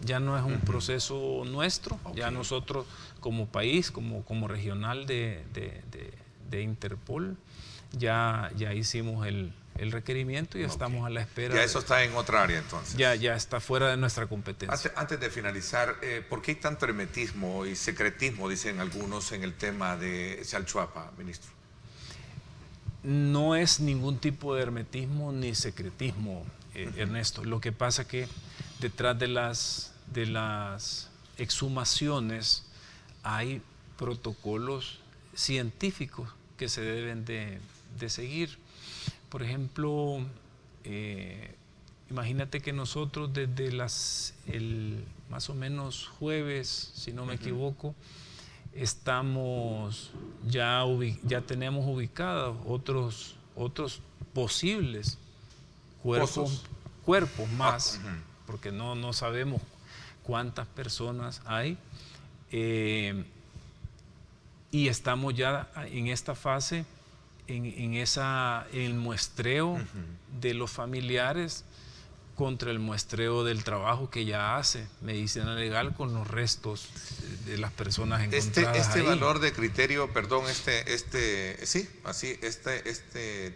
Ya no es un proceso nuestro, ya nosotros como país, como regional de Interpol, ya hicimos el requerimiento y estamos a la espera. Ya eso está en otra área entonces. Ya está fuera de nuestra competencia. Antes de finalizar, ¿por qué hay tanto hermetismo y secretismo, dicen algunos, en el tema de Chalchuapa, ministro? No es ningún tipo de hermetismo ni secretismo, Ernesto. Lo que pasa que detrás de las exhumaciones hay protocolos científicos que se deben de seguir. Por ejemplo, imagínate que nosotros desde más o menos jueves, si no me equivoco, estamos ya tenemos ubicados otros posibles cuerpos más, porque no sabemos cuántas personas hay, y estamos ya en esta fase, en el muestreo de los familiares contra el muestreo del trabajo que ya hace Medicina Legal con los restos de las personas encontradas este ahí. valor de criterio, perdón, este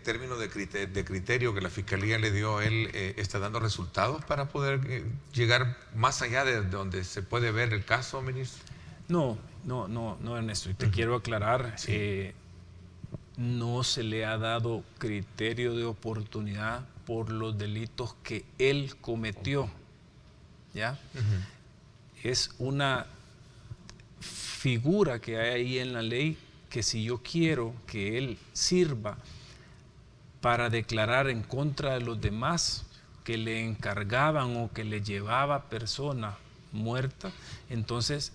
término de criterio que la Fiscalía le dio a él, ¿está dando resultados para poder llegar más allá de donde se puede ver el caso, ministro? No, Ernesto, y te quiero aclarar, no se le ha dado criterio de oportunidad por los delitos que él cometió, ¿ya? Es una figura que hay ahí en la ley que si yo quiero que él sirva para declarar en contra de los demás que le encargaban o que le llevaba persona muerta, entonces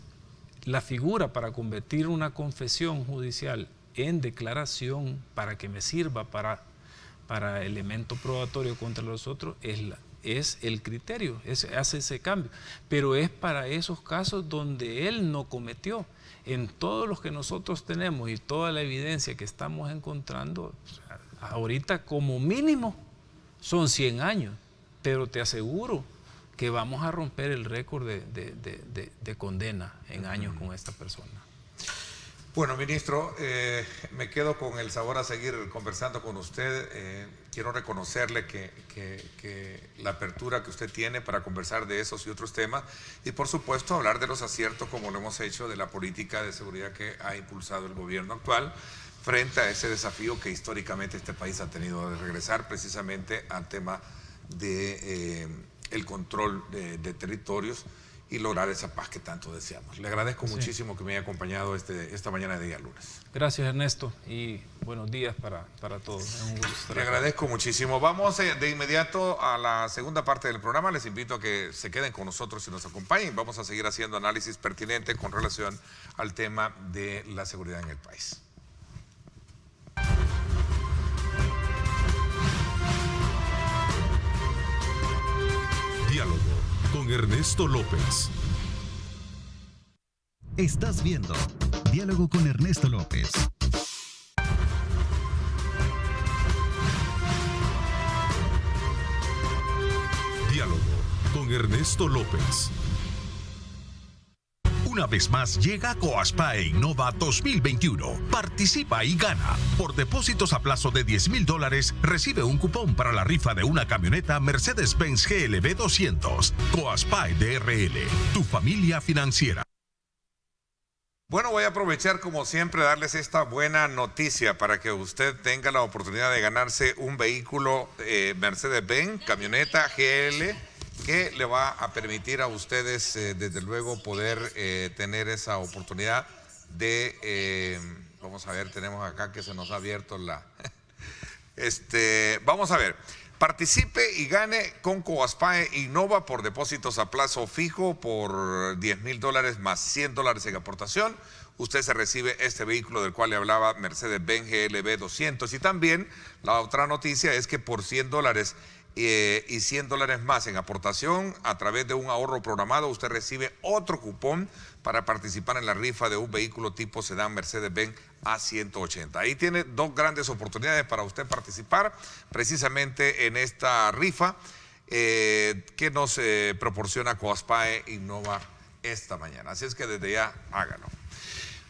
la figura para convertir una confesión judicial en declaración para que me sirva para elemento probatorio contra los otros es el criterio, hace ese cambio, pero es para esos casos donde él no cometió. En todos los que nosotros tenemos y toda la evidencia que estamos encontrando, ahorita como mínimo son 100 años, pero te aseguro que vamos a romper el récord de condena en años con esta persona. Bueno, ministro, me quedo con el sabor a seguir conversando con usted. Quiero reconocerle que la apertura que usted tiene para conversar de esos y otros temas y, por supuesto, hablar de los aciertos, como lo hemos hecho, de la política de seguridad que ha impulsado el gobierno actual frente a ese desafío que históricamente este país ha tenido de regresar precisamente al tema de el control de territorios y lograr esa paz que tanto deseamos. Le agradezco muchísimo que me haya acompañado esta mañana de día lunes. Gracias, Ernesto, y buenos días para todos. Es un gusto estar Le agradezco muchísimo. Vamos de inmediato a la segunda parte del programa. Les invito a que se queden con nosotros y nos acompañen. Vamos a seguir haciendo análisis pertinente con relación al tema de la seguridad en el país. Diálogo con Ernesto López. Estás viendo Diálogo con Ernesto López. Diálogo con Ernesto López. Una vez más llega Coaspae Innova 2021. Participa y gana. Por depósitos a plazo de $10,000 recibe un cupón para la rifa de una camioneta Mercedes-Benz GLB 200. Coaspae DRL, tu familia financiera. Bueno, voy a aprovechar como siempre darles esta buena noticia para que usted tenga la oportunidad de ganarse un vehículo Mercedes-Benz, camioneta GL, que le va a permitir a ustedes, desde luego, poder tener esa oportunidad de, vamos a ver, tenemos acá que se nos ha abierto la, vamos a ver, participe y gane con Coaspae Innova por depósitos a plazo fijo por $10,000 más $100 en aportación. Usted se recibe este vehículo del cual le hablaba, Mercedes-Benz GLB 200, y también la otra noticia es que por $100 y $100 más en aportación a través de un ahorro programado, usted recibe otro cupón para participar en la rifa de un vehículo tipo sedán Mercedes-Benz A180. Ahí tiene dos grandes oportunidades para usted participar precisamente en esta rifa que nos proporciona Coaspae Innova esta mañana. Así es que desde ya hágalo.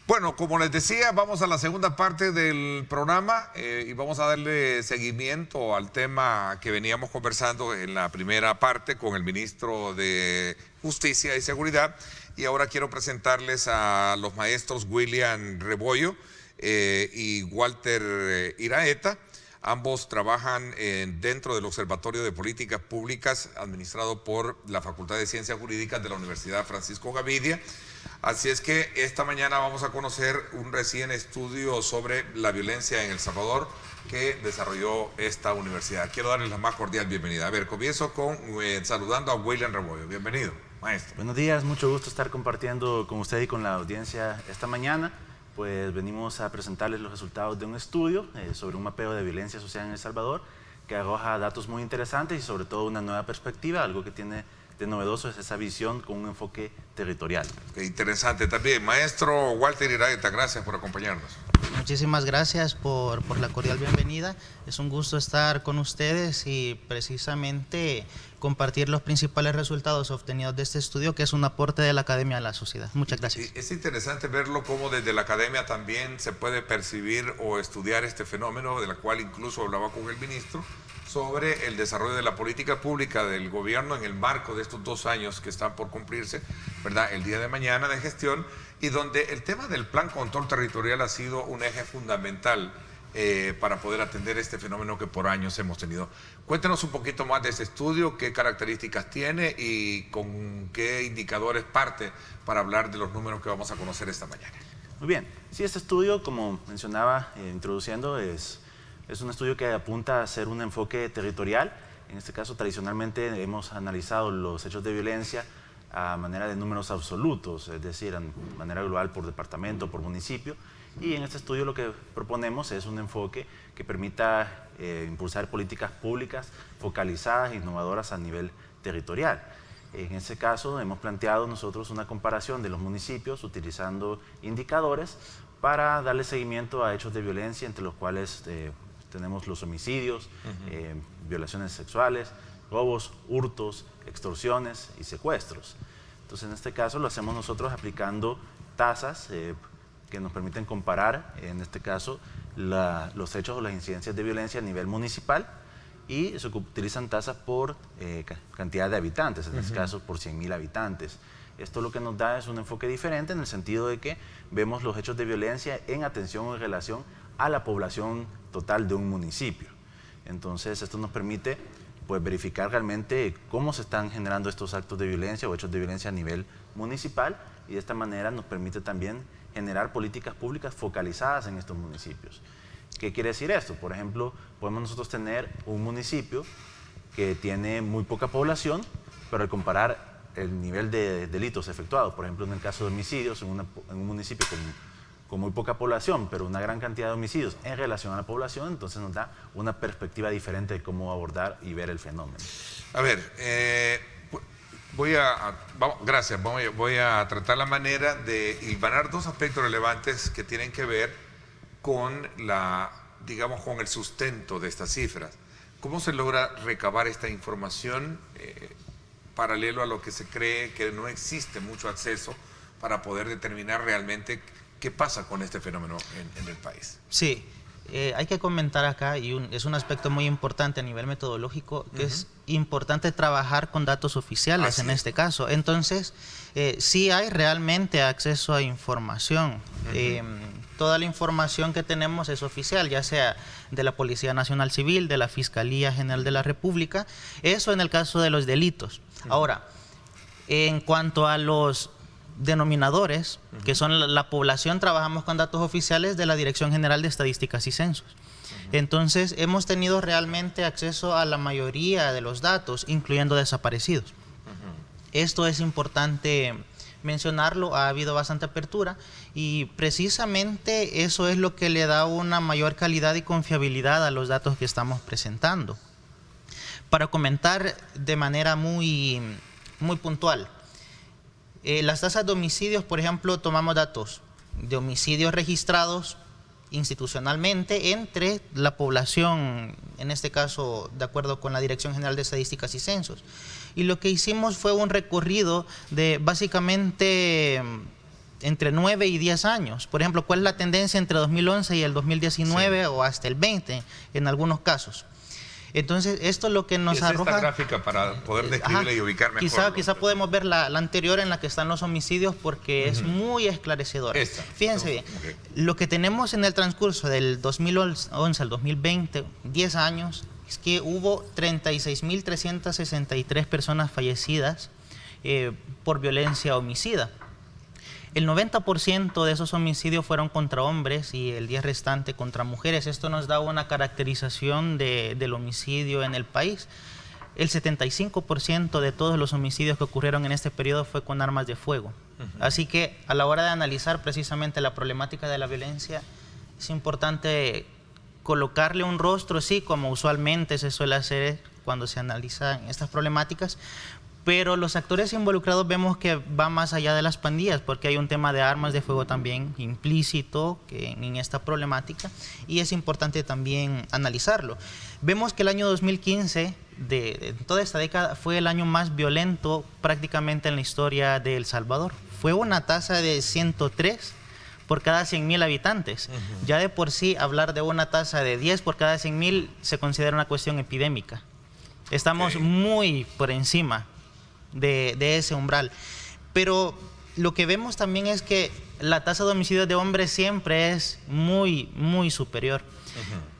Bueno, como les decía, vamos a la segunda parte del programa y vamos a darle seguimiento al tema que veníamos conversando en la primera parte con el ministro de Justicia y Seguridad. Y ahora quiero presentarles a los maestros William Rebollo y Walter Iraeta. Ambos trabajan dentro del Observatorio de Políticas Públicas administrado por la Facultad de Ciencias Jurídicas de la Universidad Francisco Gavidia. Así es que esta mañana vamos a conocer un recién estudio sobre la violencia en El Salvador que desarrolló esta universidad. Quiero darles la más cordial bienvenida. A ver, comienzo con saludando a William Rebollo. Bienvenido, maestro. Buenos días, mucho gusto estar compartiendo con usted y con la audiencia esta mañana. Pues venimos a presentarles los resultados de un estudio sobre un mapeo de violencia social en El Salvador que arroja datos muy interesantes y sobre todo una nueva perspectiva, algo que tiene de novedoso es esa visión con un enfoque territorial. Qué interesante también. Maestro Walter Iraeta, gracias por acompañarnos. Muchísimas gracias por la cordial bienvenida. Es un gusto estar con ustedes y precisamente compartir los principales resultados obtenidos de este estudio, que es un aporte de la academia a la sociedad. Muchas gracias. Es interesante verlo cómo desde la academia también se puede percibir o estudiar este fenómeno, de la cual incluso hablaba con el ministro, sobre el desarrollo de la política pública del gobierno en el marco de estos 2 años que están por cumplirse, ¿verdad?, el día de mañana de gestión, y donde el tema del plan control territorial ha sido un eje fundamental para poder atender este fenómeno que por años hemos tenido. Cuéntenos un poquito más de este estudio, qué características tiene y con qué indicadores parte para hablar de los números que vamos a conocer esta mañana. Muy bien, sí, este estudio, como mencionaba introduciendo, es un estudio que apunta a hacer un enfoque territorial. En este caso, tradicionalmente hemos analizado los hechos de violencia a manera de números absolutos, es decir, a manera global por departamento, por municipio. Y en este estudio lo que proponemos es un enfoque que permita impulsar políticas públicas focalizadas e innovadoras a nivel territorial. En este caso, hemos planteado nosotros una comparación de los municipios utilizando indicadores para darle seguimiento a hechos de violencia, entre los cuales tenemos los homicidios, violaciones sexuales, robos, hurtos, extorsiones y secuestros. Entonces, en este caso lo hacemos nosotros aplicando tasas que nos permiten comparar, en este caso, los hechos o las incidencias de violencia a nivel municipal, y se utilizan tasas por cantidad de habitantes, en este caso por 100.000 habitantes. Esto lo que nos da es un enfoque diferente en el sentido de que vemos los hechos de violencia en atención o en relación a la población total de un municipio. Entonces, esto nos permite pues, verificar realmente cómo se están generando estos actos de violencia o hechos de violencia a nivel municipal, y de esta manera nos permite también generar políticas públicas focalizadas en estos municipios. ¿Qué quiere decir esto? Por ejemplo, podemos nosotros tener un municipio que tiene muy poca población, pero al comparar el nivel de delitos efectuados, por ejemplo, en el caso de homicidios, en un municipio con muy poca población, pero una gran cantidad de homicidios en relación a la población, entonces nos da una perspectiva diferente de cómo abordar y ver el fenómeno. A ver, gracias. Voy a tratar la manera de hilvanar 2 aspectos relevantes que tienen que ver con con el sustento de estas cifras. ¿Cómo se logra recabar esta información paralelo a lo que se cree que no existe mucho acceso para poder determinar realmente qué pasa con este fenómeno en el país? Sí, hay que comentar acá, y es un aspecto muy importante a nivel metodológico, que es importante trabajar con datos oficiales en este caso. Entonces, sí hay realmente acceso a información. Toda la información que tenemos es oficial, ya sea de la Policía Nacional Civil, de la Fiscalía General de la República, eso en el caso de los delitos. Ahora, en cuanto a los denominadores, que son la población, trabajamos con datos oficiales de la Dirección General de Estadísticas y Censos. Entonces, hemos tenido realmente acceso a la mayoría de los datos, incluyendo desaparecidos. Esto es importante mencionarlo, ha habido bastante apertura y precisamente eso es lo que le da una mayor calidad y confiabilidad a los datos que estamos presentando. Para comentar de manera muy puntual, las tasas de homicidios, por ejemplo, tomamos datos de homicidios registrados institucionalmente entre la población, en este caso de acuerdo con la Dirección General de Estadísticas y Censos. Y lo que hicimos fue un recorrido de básicamente entre 9 y 10 años. Por ejemplo, ¿cuál es la tendencia entre 2011 y el 2019 o hasta el 20 en algunos casos? Entonces, esto es lo que nos arroja... esta gráfica para poder describirla y ubicar mejor. Quizá podemos ver la anterior en la que están los homicidios porque es muy esclarecedora. Fíjense bien, lo que tenemos en el transcurso del 2011 al 2020, 10 años, es que hubo 36.363 personas fallecidas por violencia homicida. El 90% de esos homicidios fueron contra hombres y el 10% restante contra mujeres. Esto nos da una caracterización del homicidio en el país. El 75% de todos los homicidios que ocurrieron en este periodo fue con armas de fuego. Así que a la hora de analizar precisamente la problemática de la violencia, es importante colocarle un rostro, sí, como usualmente se suele hacer cuando se analizan estas problemáticas, pero los actores involucrados vemos que va más allá de las pandillas, porque hay un tema de armas de fuego también implícito en esta problemática, y es importante también analizarlo. Vemos que el año 2015, de toda esta década, fue el año más violento prácticamente en la historia de El Salvador. Fue una tasa de 103 por cada 100.000 habitantes. Ya de por sí, hablar de una tasa de 10 por cada 100.000 se considera una cuestión epidémica. Estamos muy por encima de ese umbral. Pero lo que vemos también es que la tasa de homicidios de hombres siempre es muy superior.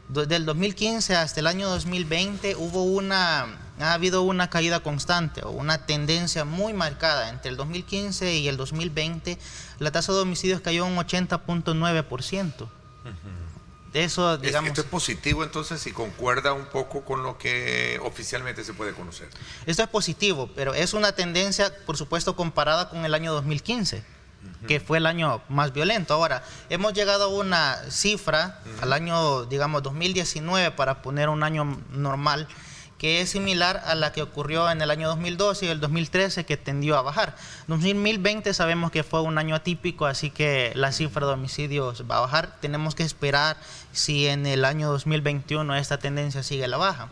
Desde el 2015 hasta el año 2020 ha habido una caída constante o una tendencia muy marcada. Entre el 2015 y el 2020 la tasa de homicidios cayó un 80.9%. Eso, digamos, esto es positivo entonces y concuerda un poco con lo que oficialmente se puede conocer. Esto es positivo, pero es una tendencia, por supuesto, comparada con el año 2015, que fue el año más violento. Ahora, hemos llegado a una cifra al año, digamos, 2019, para poner un año normal, que es similar a la que ocurrió en el año 2012 y el 2013, que tendió a bajar. 2020 sabemos que fue un año atípico, así que la cifra de homicidios va a bajar. Tenemos que esperar si en el año 2021 esta tendencia sigue a la baja.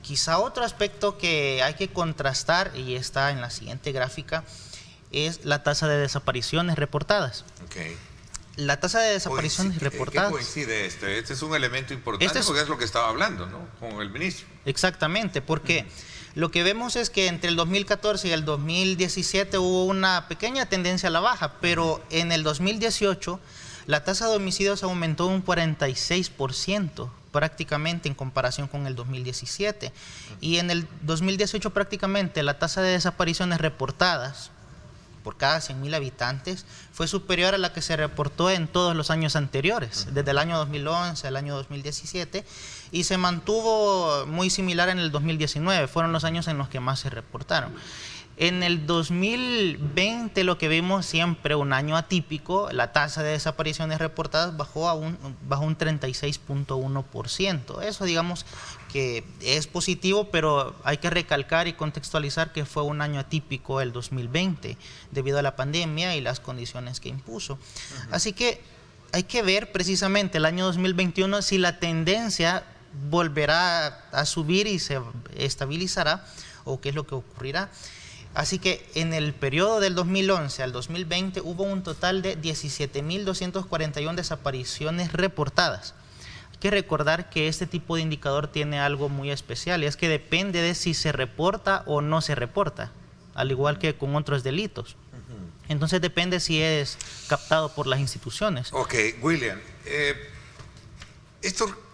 Quizá otro aspecto que hay que contrastar, y está en la siguiente gráfica, es la tasa de desapariciones reportadas. La tasa de desapariciones reportadas... ¿Qué coincide esto? Este es un elemento importante porque es lo que estaba hablando, ¿no?, con el ministro. Exactamente, porque lo que vemos es que entre el 2014 y el 2017 hubo una pequeña tendencia a la baja, pero en el 2018 la tasa de homicidios aumentó un 46% prácticamente en comparación con el 2017. Y en el 2018 prácticamente la tasa de desapariciones reportadas por cada 100.000 habitantes fue superior a la que se reportó en todos los años anteriores, desde el año 2011 al año 2017, y se mantuvo muy similar en el 2019, fueron los años en los que más se reportaron. En el 2020 lo que vimos, siempre un año atípico, la tasa de desapariciones reportadas bajó un 36.1%. Eso, digamos, que es positivo, pero hay que recalcar y contextualizar que fue un año atípico el 2020 debido a la pandemia y las condiciones que impuso. Así que hay que ver precisamente el año 2021 si la tendencia volverá a subir y se estabilizará, o qué es lo que ocurrirá. Así que en el periodo del 2011 al 2020 hubo un total de 17.241 desapariciones reportadas. Hay que recordar que este tipo de indicador tiene algo muy especial, y es que depende de si se reporta o no se reporta, al igual que con otros delitos. Entonces depende si es captado por las instituciones. Ok, William,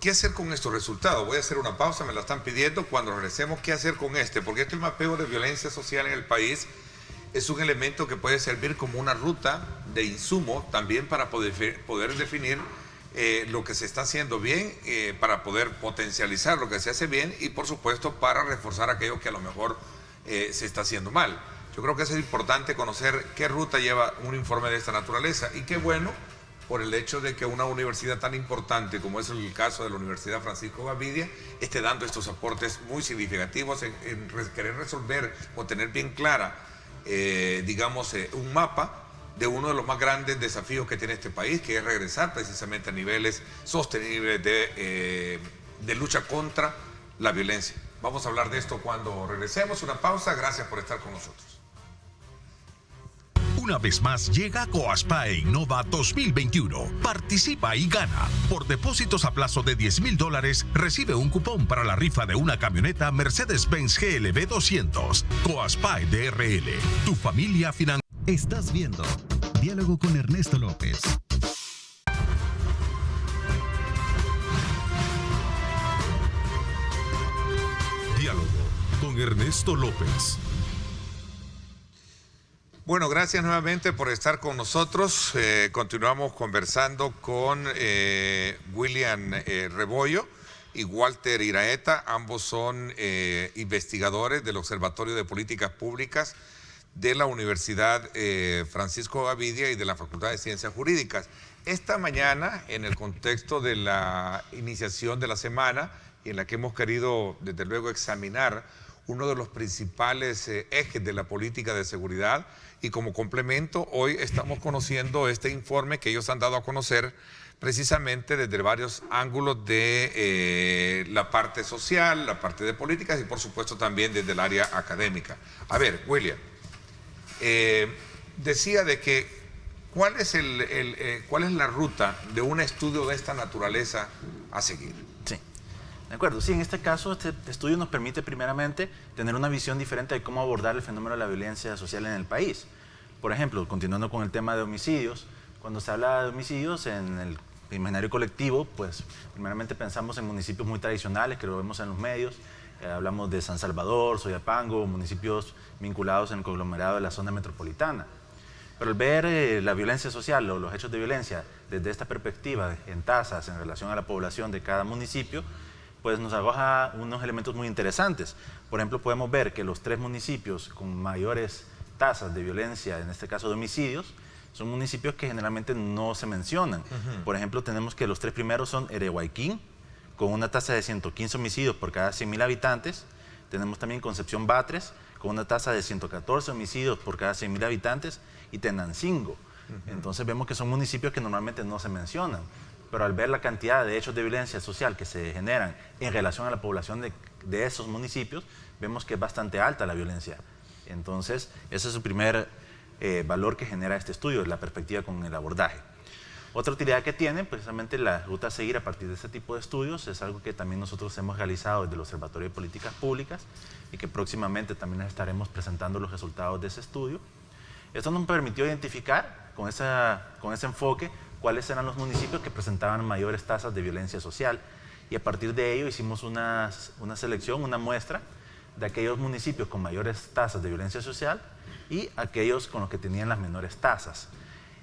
¿qué hacer con estos resultados? Voy a hacer una pausa, me la están pidiendo. Cuando regresemos, ¿qué hacer con porque el mapeo de violencia social en el país es un elemento que puede servir como una ruta de insumo también para poder definir lo que se está haciendo bien, para poder potencializar lo que se hace bien y, por supuesto, para reforzar aquello que a lo mejor se está haciendo mal. Yo creo que es importante conocer qué ruta lleva un informe de esta naturaleza, y qué bueno por el hecho de que una universidad tan importante como es el caso de la Universidad Francisco Gavidia esté dando estos aportes muy significativos en querer resolver o tener bien clara, un mapa de uno de los más grandes desafíos que tiene este país, que es regresar precisamente a niveles sostenibles de lucha contra la violencia. Vamos a hablar de esto cuando regresemos. Una pausa. Gracias por estar con nosotros. Una vez más llega Coaspa e Innova 2021. Participa y gana. Por depósitos a plazo de $10,000, recibe un cupón para la rifa de una camioneta Mercedes-Benz GLB 200. Coaspa DRL. Tu familia financiera. Estás viendo Diálogo con Ernesto López. Diálogo con Ernesto López. Bueno, gracias nuevamente por estar con nosotros. Continuamos conversando con William Rebollo y Walter Iraeta. Ambos son investigadores del Observatorio de Políticas Públicas de la Universidad Francisco Gavidia y de la Facultad de Ciencias Jurídicas. Esta mañana, en el contexto de la iniciación de la semana, en la que hemos querido, desde luego, examinar uno de los principales ejes de la política de seguridad, y como complemento, hoy estamos conociendo este informe que ellos han dado a conocer precisamente desde varios ángulos de la parte social, la parte de políticas y por supuesto también desde el área académica. A ver, William, decía de que ¿cuál es la ruta de un estudio de esta naturaleza a seguir? Sí. De acuerdo, sí, en este caso este estudio nos permite primeramente tener una visión diferente de cómo abordar el fenómeno de la violencia social en el país. Por ejemplo, continuando con el tema de homicidios, cuando se habla de homicidios en el imaginario colectivo, pues primeramente pensamos en municipios muy tradicionales que lo vemos en los medios, hablamos de San Salvador, Soyapango, municipios vinculados en el conglomerado de la zona metropolitana. Pero al ver la violencia social o los hechos de violencia desde esta perspectiva en tasas en relación a la población de cada municipio, pues nos arroja unos elementos muy interesantes. Por ejemplo, podemos ver que los 3 municipios con mayores tasas de violencia, en este caso de homicidios, son municipios que generalmente no se mencionan. Por ejemplo, tenemos que los 3 primeros son Erehuayquín, con una tasa de 115 homicidios por cada 100,000 habitantes. Tenemos también Concepción Batres, con una tasa de 114 homicidios por cada 100,000 habitantes, y Tenancingo. Entonces vemos que son municipios que normalmente no se mencionan. Pero al ver la cantidad de hechos de violencia social que se generan en relación a la población de esos municipios, vemos que es bastante alta la violencia. Entonces, ese es el primer valor que genera este estudio, la perspectiva con el abordaje. Otra utilidad que tiene, precisamente la ruta a seguir a partir de este tipo de estudios, es algo que también nosotros hemos realizado desde el Observatorio de Políticas Públicas y que próximamente también les estaremos presentando los resultados de ese estudio. Esto nos permitió identificar con ese enfoque cuáles eran los municipios que presentaban mayores tasas de violencia social, y a partir de ello hicimos una selección, una muestra de aquellos municipios con mayores tasas de violencia social y aquellos con los que tenían las menores tasas.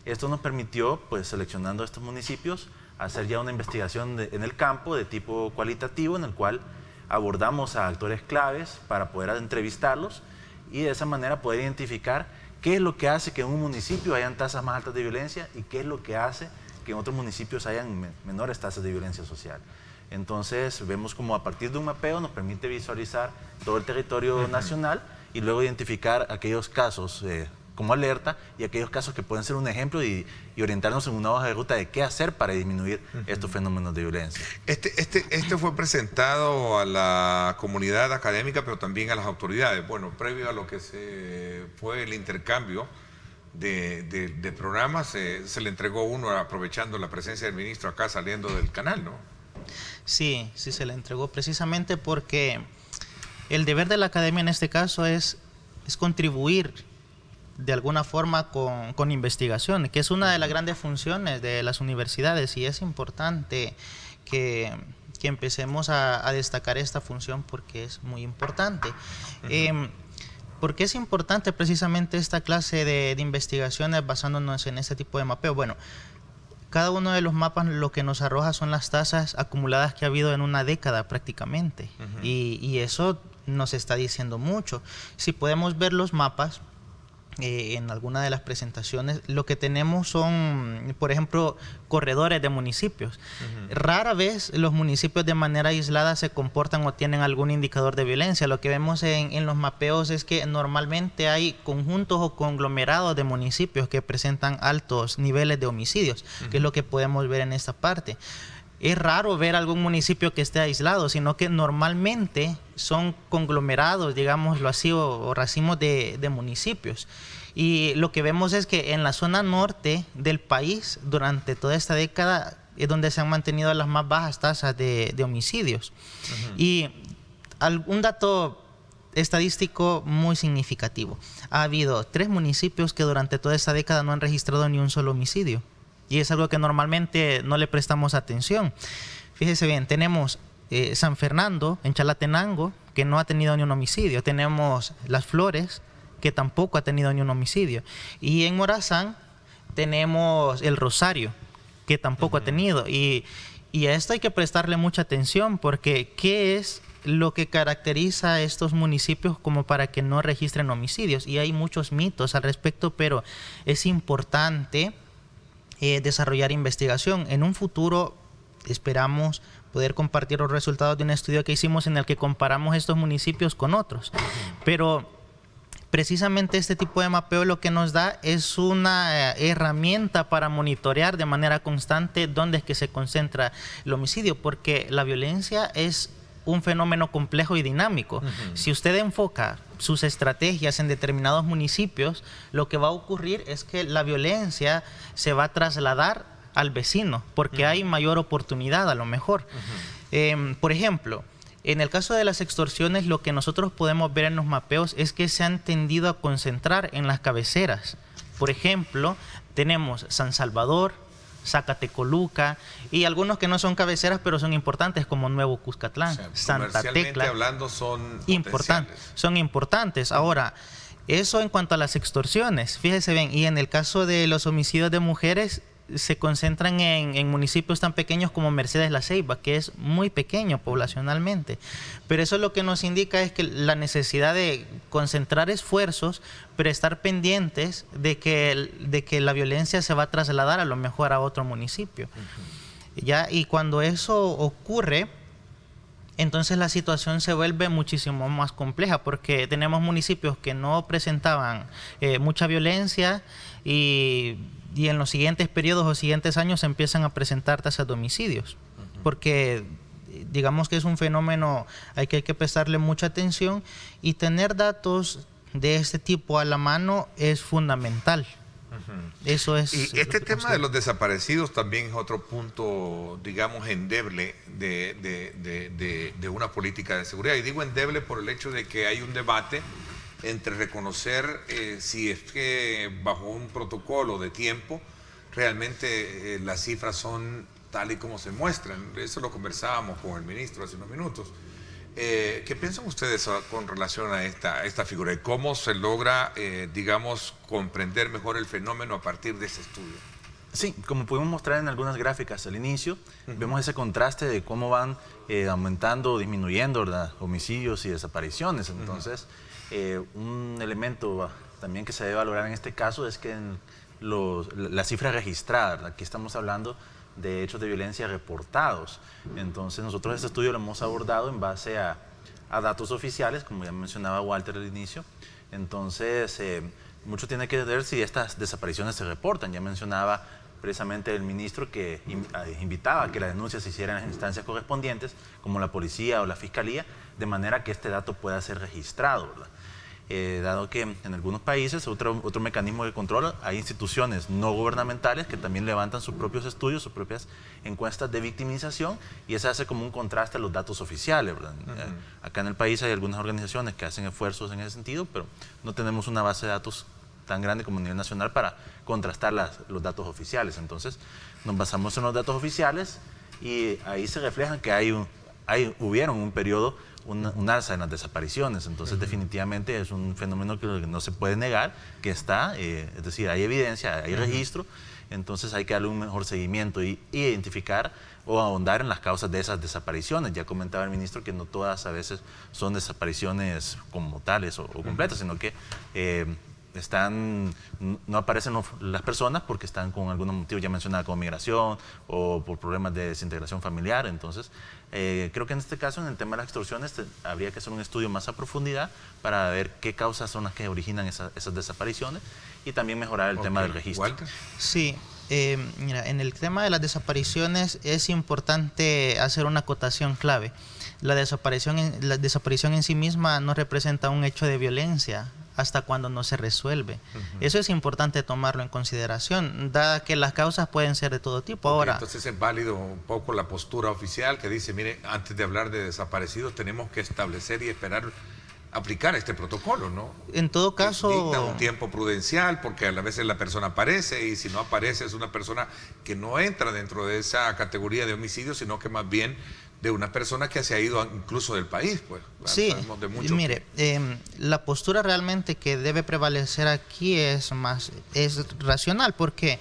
Esto nos permitió, pues seleccionando estos municipios, hacer ya una investigación en el campo de tipo cualitativo, en el cual abordamos a actores claves para poder entrevistarlos y de esa manera poder identificar qué es lo que hace que en un municipio hayan tasas más altas de violencia y qué es lo que hace que en otros municipios hayan menores tasas de violencia social. Entonces vemos como a partir de un mapeo nos permite visualizar todo el territorio nacional y luego identificar aquellos casos como alerta y aquellos casos que pueden ser un ejemplo y orientarnos en una hoja de ruta de qué hacer para disminuir estos fenómenos de violencia. Este fue presentado a la comunidad académica, pero también a las autoridades. Bueno, previo a lo que fue el intercambio de programas, se le entregó uno aprovechando la presencia del ministro acá saliendo del canal, ¿no? Sí, se le entregó precisamente porque el deber de la academia en este caso es contribuir de alguna forma con investigación, que es una de las grandes funciones de las universidades, y es importante que empecemos a destacar esta función porque es muy importante. ¿Por qué es importante precisamente esta clase de investigaciones basándonos en este tipo de mapeo? Bueno, cada uno de los mapas lo que nos arroja son las tasas acumuladas que ha habido en una década prácticamente, y eso nos está diciendo mucho. Si podemos ver los mapas, en alguna de las presentaciones, lo que tenemos son, por ejemplo, corredores de municipios. Rara vez los municipios de manera aislada se comportan o tienen algún indicador de violencia. Lo que vemos en los mapeos es que normalmente hay conjuntos o conglomerados de municipios que presentan altos niveles de homicidios, que es lo que podemos ver en esta parte. Es raro ver algún municipio que esté aislado, sino que normalmente son conglomerados, digámoslo así, o racimos de municipios. Y lo que vemos es que en la zona norte del país, durante toda esta década, es donde se han mantenido las más bajas tasas de homicidios. Y un dato estadístico muy significativo. Ha habido 3 municipios que durante toda esta década no han registrado ni un solo homicidio. Y es algo que normalmente no le prestamos atención. Fíjese bien, tenemos San Fernando, en Chalatenango, que no ha tenido ni un homicidio. Tenemos Las Flores, que tampoco ha tenido ni un homicidio. Y en Morazán tenemos El Rosario, que tampoco ha tenido. Y a esto hay que prestarle mucha atención, porque ¿qué es lo que caracteriza a estos municipios como para que no registren homicidios? Y hay muchos mitos al respecto, pero es importante desarrollar investigación. En un futuro esperamos poder compartir los resultados de un estudio que hicimos en el que comparamos estos municipios con otros. Pero precisamente este tipo de mapeo lo que nos da es una herramienta para monitorear de manera constante dónde es que se concentra el homicidio, porque la violencia es un fenómeno complejo y dinámico. Si usted enfoca sus estrategias en determinados municipios, lo que va a ocurrir es que la violencia se va a trasladar al vecino, porque hay mayor oportunidad a lo mejor. Por ejemplo, en el caso de las extorsiones, lo que nosotros podemos ver en los mapeos es que se han tendido a concentrar en las cabeceras. Por ejemplo, tenemos San Salvador, Zacatecoluca y algunos que no son cabeceras pero son importantes, como Nuevo Cuscatlán, Santa Tecla. Hablando son importantes. Ahora, eso en cuanto a las extorsiones, fíjese bien, y en el caso de los homicidios de mujeres se concentran en municipios tan pequeños como Mercedes La Ceiba, que es muy pequeño poblacionalmente. Pero eso lo que nos indica es que la necesidad de concentrar esfuerzos, pero estar pendientes de que la violencia se va a trasladar a lo mejor a otro municipio. ¿Ya? Y cuando eso ocurre, entonces la situación se vuelve muchísimo más compleja, porque tenemos municipios que no presentaban mucha violencia y en los siguientes periodos o siguientes años se empiezan a presentar tasas de homicidios, porque digamos que es un fenómeno hay que prestarle mucha atención, y tener datos de este tipo a la mano es fundamental. Eso es. Y este tema de los desaparecidos también es otro punto, digamos, endeble de una política de seguridad. Y digo endeble por el hecho de que hay un debate entre reconocer si es que bajo un protocolo de tiempo realmente las cifras son tal y como se muestran. Eso lo conversábamos con el ministro hace unos minutos. ¿Qué piensan ustedes con relación a esta figura y cómo se logra, digamos, comprender mejor el fenómeno a partir de ese estudio? Sí, como pudimos mostrar en algunas gráficas al inicio, vemos ese contraste de cómo van aumentando o disminuyendo, ¿verdad?, homicidios y desapariciones. Entonces, un elemento también que se debe valorar en este caso es que la cifra registrada, ¿verdad? Aquí estamos hablando de hechos de violencia reportados. Entonces nosotros este estudio lo hemos abordado en base a datos oficiales, como ya mencionaba Walter al inicio. Entonces mucho tiene que ver si estas desapariciones se reportan. Ya mencionaba precisamente el ministro que invitaba a que las denuncias se hicieran en las instancias correspondientes, como la policía o la fiscalía, de manera que este dato pueda ser registrado, ¿verdad? Dado que en algunos países, otro mecanismo de control, hay instituciones no gubernamentales que también levantan sus propios estudios, sus propias encuestas de victimización, y eso hace como un contraste a los datos oficiales, ¿verdad? Acá en el país hay algunas organizaciones que hacen esfuerzos en ese sentido, pero no tenemos una base de datos tan grande como a nivel nacional para contrastar los datos oficiales. Entonces nos basamos en los datos oficiales y ahí se reflejan que hubieron un periodo, un alza en las desapariciones. Entonces definitivamente es un fenómeno que no se puede negar, que está, es decir, hay evidencia, hay registro. Entonces hay que darle un mejor seguimiento y identificar o ahondar en las causas de esas desapariciones. Ya comentaba el ministro que no todas a veces son desapariciones como tales o completas, sino que no aparecen las personas porque están con algunos motivos ya mencionados, como migración o por problemas de desintegración familiar. Entonces creo que en este caso, en el tema de las extorsiones, habría que hacer un estudio más a profundidad para ver qué causas son las que originan esas desapariciones y también mejorar el tema del registro. ¿Walter? Sí, mira, en el tema de las desapariciones es importante hacer una acotación clave. La desaparición en sí misma no representa un hecho de violencia hasta cuando no se resuelve. Eso es importante tomarlo en consideración, dada que las causas pueden ser de todo tipo. Ahora, entonces es válido un poco la postura oficial que dice, mire, antes de hablar de desaparecidos tenemos que establecer y esperar aplicar este protocolo, ¿no? En todo caso, dicta un tiempo prudencial, porque a veces la persona aparece y si no aparece es una persona que no entra dentro de esa categoría de homicidio, sino que más bien de una persona que se ha ido incluso del país, pues. Sí, mire, la postura realmente que debe prevalecer aquí es racional, porque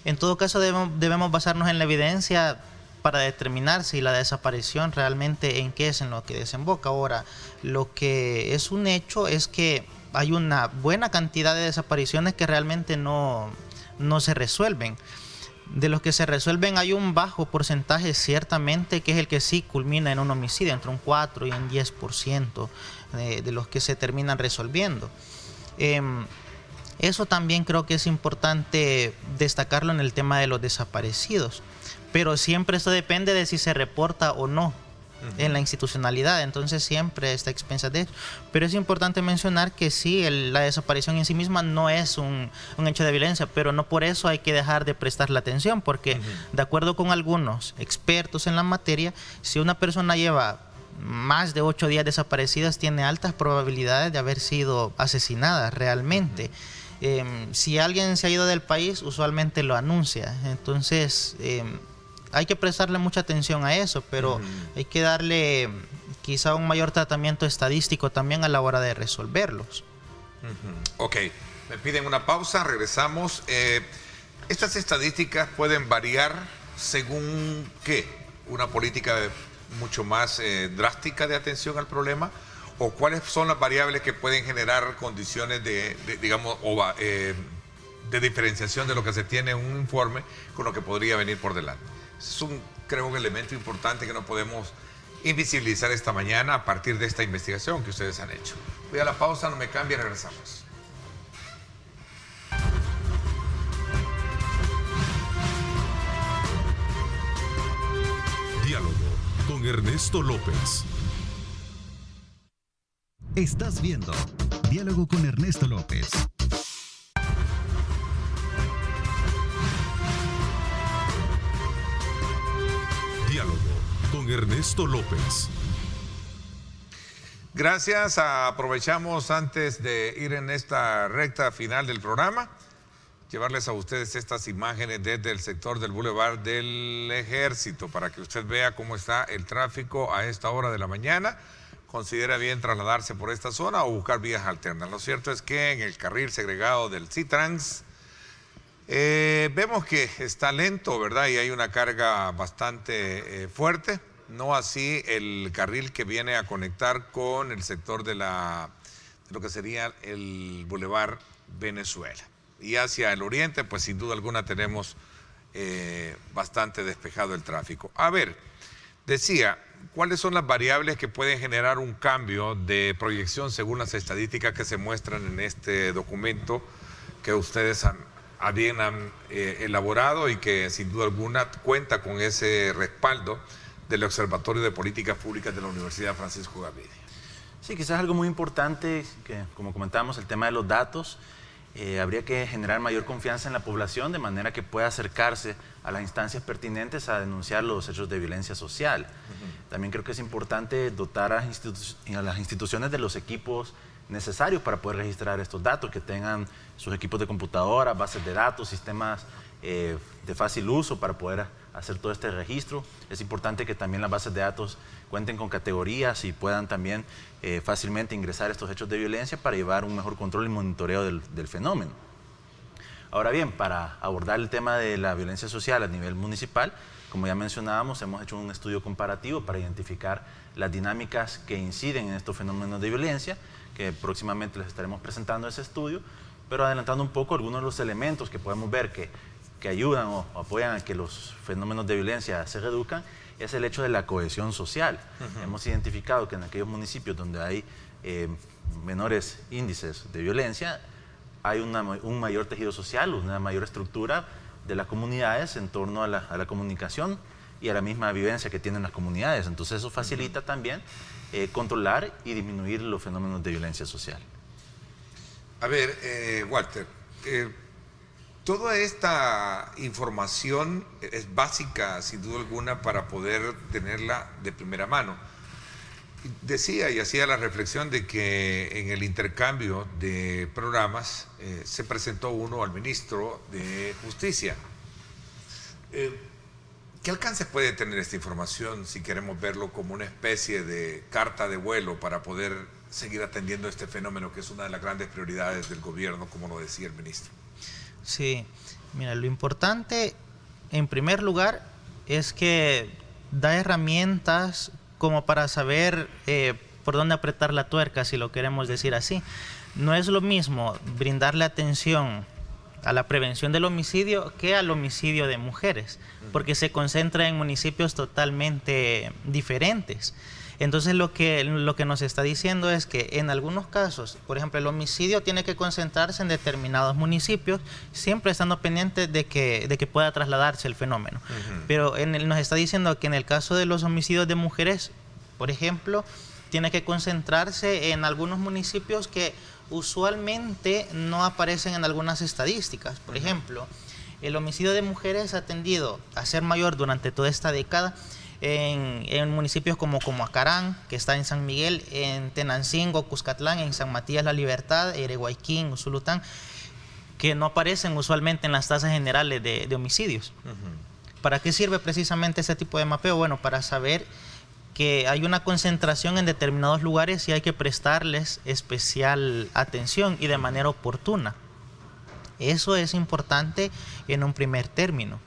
en todo caso debemos basarnos en la evidencia para determinar si la desaparición realmente en qué es en lo que desemboca. Ahora, lo que es un hecho es que hay una buena cantidad de desapariciones que realmente no se resuelven. De los que se resuelven hay un bajo porcentaje ciertamente que es el que sí culmina en un homicidio, entre un 4 y un 10% de los que se terminan resolviendo. Eso también creo que es importante destacarlo en el tema de los desaparecidos, pero siempre esto depende de si se reporta o no en la institucionalidad, entonces siempre está a expensas de eso. Pero es importante mencionar que sí, la desaparición en sí misma no es un hecho de violencia, pero no por eso hay que dejar de prestarle atención, porque de acuerdo con algunos expertos en la materia, si una persona lleva más de 8 días desaparecidas, tiene altas probabilidades de haber sido asesinada realmente. Si alguien se ha ido del país, usualmente lo anuncia, entonces hay que prestarle mucha atención a eso, pero hay que darle quizá un mayor tratamiento estadístico también a la hora de resolverlos. Ok, me piden una pausa, regresamos. Estas estadísticas pueden variar según ¿qué? Una política mucho más drástica de atención al problema, o cuáles son las variables que pueden generar condiciones de diferenciación de lo que se tiene en un informe con lo que podría venir por delante. Es creo, un elemento importante que no podemos invisibilizar esta mañana a partir de esta investigación que ustedes han hecho. Voy a la pausa, no me cambien, regresamos. Diálogo con Ernesto López. Estás viendo Diálogo con Ernesto López. Diálogo con Ernesto López. Gracias. Aprovechamos antes de ir en esta recta final del programa, llevarles a ustedes estas imágenes desde el sector del Boulevard del Ejército para que usted vea cómo está el tráfico a esta hora de la mañana. Considera bien trasladarse por esta zona o buscar vías alternas. Lo cierto es que en el carril segregado del C-Trans vemos que está lento, ¿verdad? Y hay una carga bastante fuerte. No así el carril que viene a conectar con el sector de lo que sería el Boulevard Venezuela. Y hacia el oriente, pues sin duda alguna tenemos bastante despejado el tráfico. A ver, decía, ¿cuáles son las variables que pueden generar un cambio de proyección según las estadísticas que se muestran en este documento que ustedes han elaborado y que sin duda alguna cuenta con ese respaldo del Observatorio de Políticas Públicas de la Universidad Francisco Gavidia? Sí, quizás algo muy importante, que como comentábamos, el tema de los datos. Habría que generar mayor confianza en la población de manera que pueda acercarse a las instancias pertinentes a denunciar los hechos de violencia social. También creo que es importante dotar a las instituciones de los equipos necesarios para poder registrar estos datos, que tengan sus equipos de computadora, bases de datos, sistemas de fácil uso para poder hacer todo este registro. Es importante que también las bases de datos cuenten con categorías y puedan también fácilmente ingresar estos hechos de violencia para llevar un mejor control y monitoreo del fenómeno. Ahora bien, para abordar el tema de la violencia social a nivel municipal, como ya mencionábamos, hemos hecho un estudio comparativo para identificar las dinámicas que inciden en estos fenómenos de violencia, que próximamente les estaremos presentando ese estudio, pero adelantando un poco algunos de los elementos que podemos ver que ayudan o apoyan a que los fenómenos de violencia se reduzcan, es el hecho de la cohesión social. Hemos identificado que en aquellos municipios donde hay menores índices de violencia, hay un mayor tejido social, una mayor estructura de las comunidades en torno a la comunicación y a la misma vivencia que tienen las comunidades. Entonces eso facilita también controlar y disminuir los fenómenos de violencia social. A ver, Walter, toda esta información es básica, sin duda alguna, para poder tenerla de primera mano. Decía y hacía la reflexión de que en el intercambio de programas se presentó uno al ministro de Justicia. ¿Qué alcance puede tener esta información si queremos verlo como una especie de carta de vuelo para poder seguir atendiendo este fenómeno que es una de las grandes prioridades del gobierno, como lo decía el ministro? Sí, mira, lo importante en primer lugar es que da herramientas como para saber por dónde apretar la tuerca, si lo queremos decir así. No es lo mismo brindarle atención a la prevención del homicidio que al homicidio de mujeres, porque se concentra en municipios totalmente diferentes. Entonces lo que nos está diciendo es que en algunos casos, por ejemplo, el homicidio tiene que concentrarse en determinados municipios, siempre estando pendiente de que pueda trasladarse el fenómeno. Pero nos está diciendo que en el caso de los homicidios de mujeres, por ejemplo, tiene que concentrarse en algunos municipios que usualmente no aparecen en algunas estadísticas. Por ejemplo, el homicidio de mujeres ha tendido a ser mayor durante toda esta década en municipios como Acarán, que está en San Miguel, en Tenancingo, Cuscatlán, en San Matías La Libertad, Ereguayquín, Usulután, que no aparecen usualmente en las tasas generales de homicidios. ¿Para qué sirve precisamente ese tipo de mapeo? Bueno, para saber que hay una concentración en determinados lugares y hay que prestarles especial atención y de manera oportuna. Eso es importante en un primer término.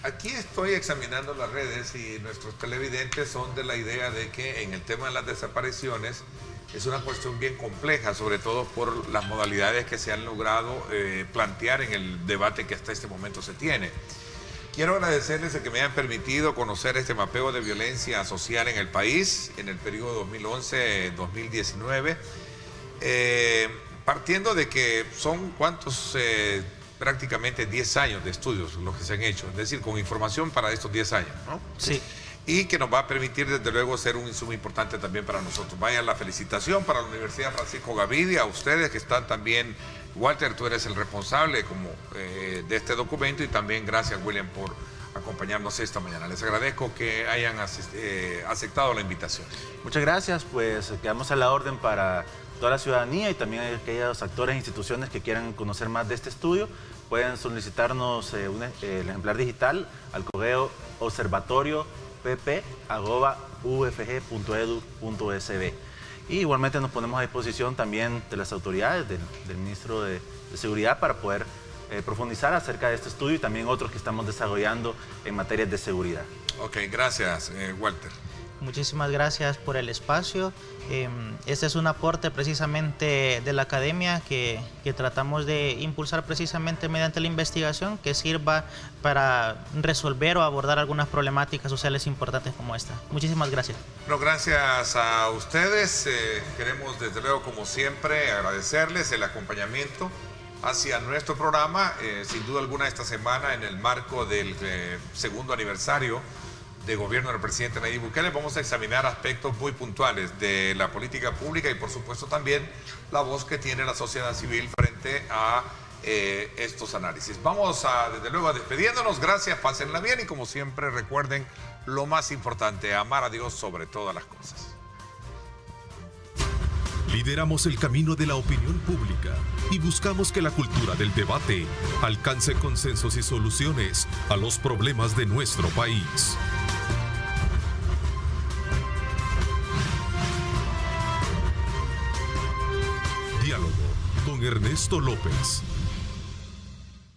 Aquí estoy examinando las redes y nuestros televidentes son de la idea de que en el tema de las desapariciones es una cuestión bien compleja, sobre todo por las modalidades que se han logrado plantear en el debate que hasta este momento se tiene. Quiero agradecerles el que me hayan permitido conocer este mapeo de violencia social en el país en el periodo 2011-2019, partiendo de que son cuántos... prácticamente 10 años de estudios los que se han hecho, es decir, con información para estos 10 años, ¿no? Sí. Y que nos va a permitir, desde luego, ser un insumo importante también para nosotros. Vaya la felicitación para la Universidad Francisco Gavidia, a ustedes que están también, Walter, tú eres el responsable de este documento, y también gracias, William, por acompañarnos esta mañana. Les agradezco que hayan aceptado la invitación. Muchas gracias, pues quedamos a la orden para toda la ciudadanía y también aquellos actores e instituciones que quieran conocer más de este estudio. Pueden solicitarnos el ejemplar digital al correo observatoriopp@ufg.edu.sb. Y igualmente nos ponemos a disposición también de las autoridades, del ministro de Seguridad, para poder profundizar acerca de este estudio y también otros que estamos desarrollando en materia de seguridad. Ok, gracias, Walter. Muchísimas gracias por el espacio. Este es un aporte precisamente de la academia que tratamos de impulsar precisamente mediante la investigación, que sirva para resolver o abordar algunas problemáticas sociales importantes como esta. Muchísimas gracias. Bueno, gracias a ustedes. Queremos, desde luego, como siempre, agradecerles el acompañamiento hacia nuestro programa. Sin duda alguna, esta semana, en el marco del segundo aniversario de gobierno del presidente Nayib Bukele, vamos a examinar aspectos muy puntuales de la política pública y, por supuesto, también la voz que tiene la sociedad civil frente a estos análisis. Vamos desde luego, despidiéndonos. Gracias, pásenla bien y, como siempre, recuerden lo más importante: amar a Dios sobre todas las cosas. Lideramos el camino de la opinión pública y buscamos que la cultura del debate alcance consensos y soluciones a los problemas de nuestro país. Diálogo con Ernesto López.